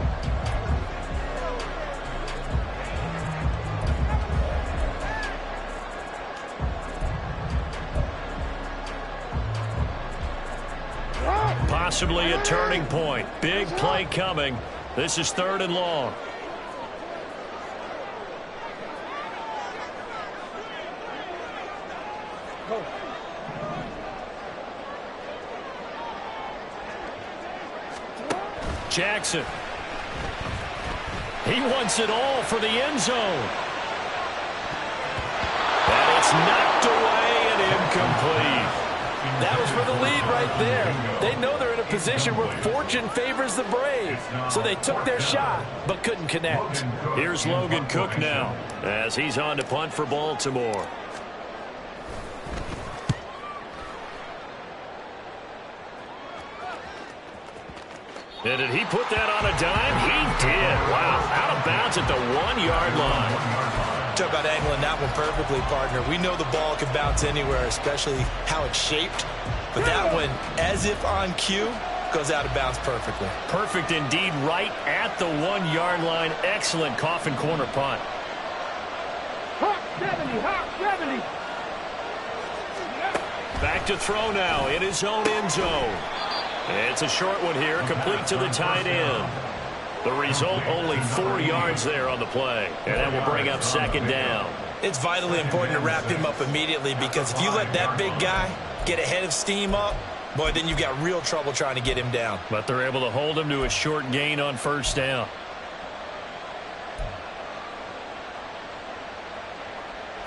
Possibly a turning point. Big play coming. This is 3rd and long. Jackson. He wants it all for the end zone. And it's knocked away and incomplete. That was for the lead right there. They know they're in a position where fortune favors the brave. So they took their shot, but couldn't connect. Here's Logan Cook now, as he's on to punt for Baltimore. And did he put that on a dime? He did. Wow, out of bounds at the 1-yard line. Talk about angling that one perfectly, partner. We know the ball can bounce anywhere, especially how it's shaped. But that one, as if on cue, goes out of bounds perfectly. Perfect indeed, right at the 1-yard line. Excellent coffin corner punt. Hawk 70, Hawk 70. Back to throw now in his own end zone. It's a short one here, complete to the tight end. The result, only 4 yards there on the play. And that will bring up 2nd down. It's vitally important to wrap him up immediately, because if you let that big guy get ahead of steam up, boy, then you've got real trouble trying to get him down. But they're able to hold him to a short gain on 1st down.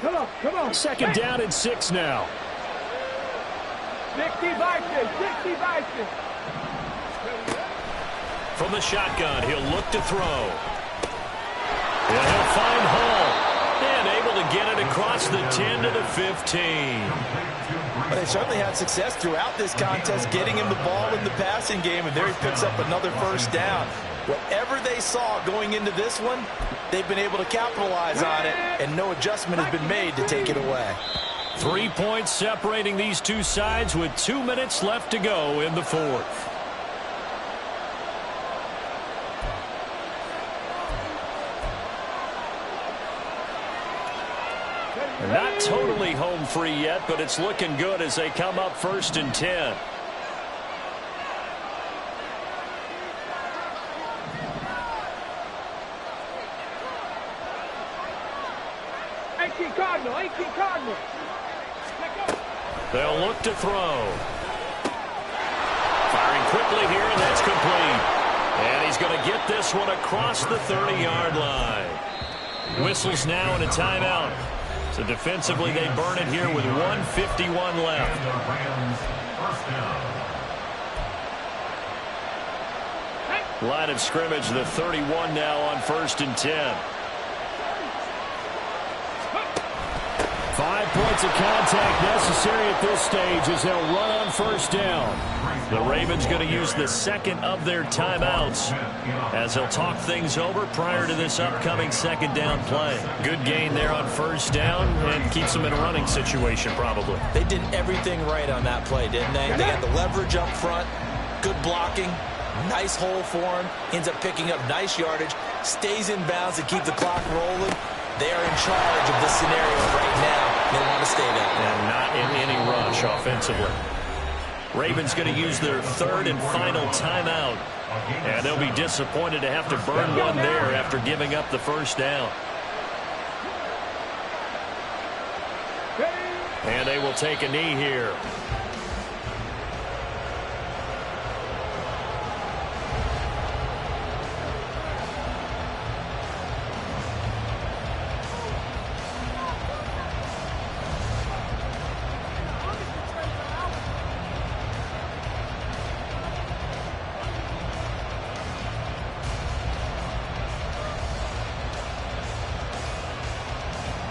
Come on, come on. 2nd down and 6 now. 60 Bison, 60 Bison. From the shotgun, he'll look to throw. And he'll find Hall. And able to get it across the 10 to the 15. Well, they certainly had success throughout this contest getting him the ball in the passing game, and there he picks up another 1st down. Whatever they saw going into this one, they've been able to capitalize on it, and no adjustment has been made to take it away. 3 points separating these two sides with 2 minutes left to go in the 4th. Not totally home free yet, but it's looking good as they come up 1st and 10. Cardinal, 18 Cardinal. They'll look to throw. Firing quickly here, and that's complete. And he's going to get this one across the 30-yard line. Whistles now and a timeout. So defensively, they burn it here with 1:51 left. Line of scrimmage, the 31 now on 1st and 10. 5 points of contact necessary at this stage as they'll run on 1st down. The Ravens going to use the 2nd of their timeouts as they'll talk things over prior to this upcoming 2nd down play. Good gain there on 1st down and keeps them in a running situation probably. They did everything right on that play, didn't they? They got the leverage up front, good blocking, Nice hole for him. Ends up picking up nice yardage. Stays in bounds to keep the clock rolling. They are in charge of this scenario right now. They want to stay there. And not in any rush offensively. Ravens going to use their third and final timeout. And they'll be disappointed to have to burn one there after giving up the first down. And they will take a knee here.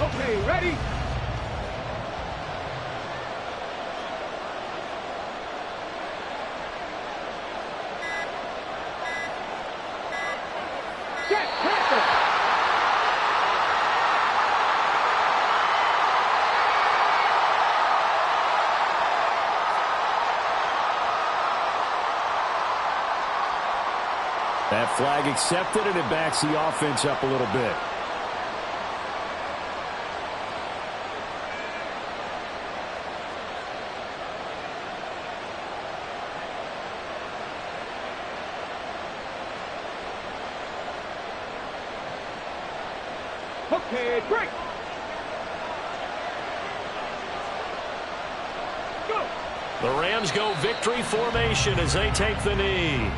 Okay, ready? Set, tackle. That flag accepted, and it backs the offense up a little bit. Okay, break. Go. The Rams go victory formation as they take the knee.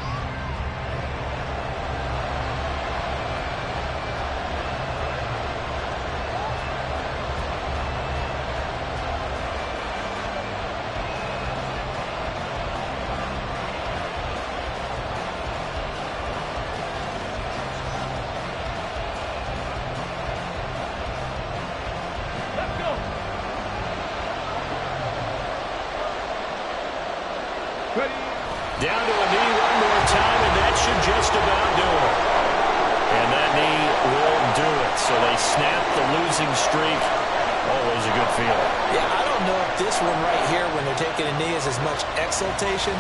Let's go. Ready? Down to a knee one more time, and that should just about do it. And that knee will do it. So they snap the losing streak. Always a good feeling. Yeah, I don't know if this one right here, when they're taking a knee, is as much exultation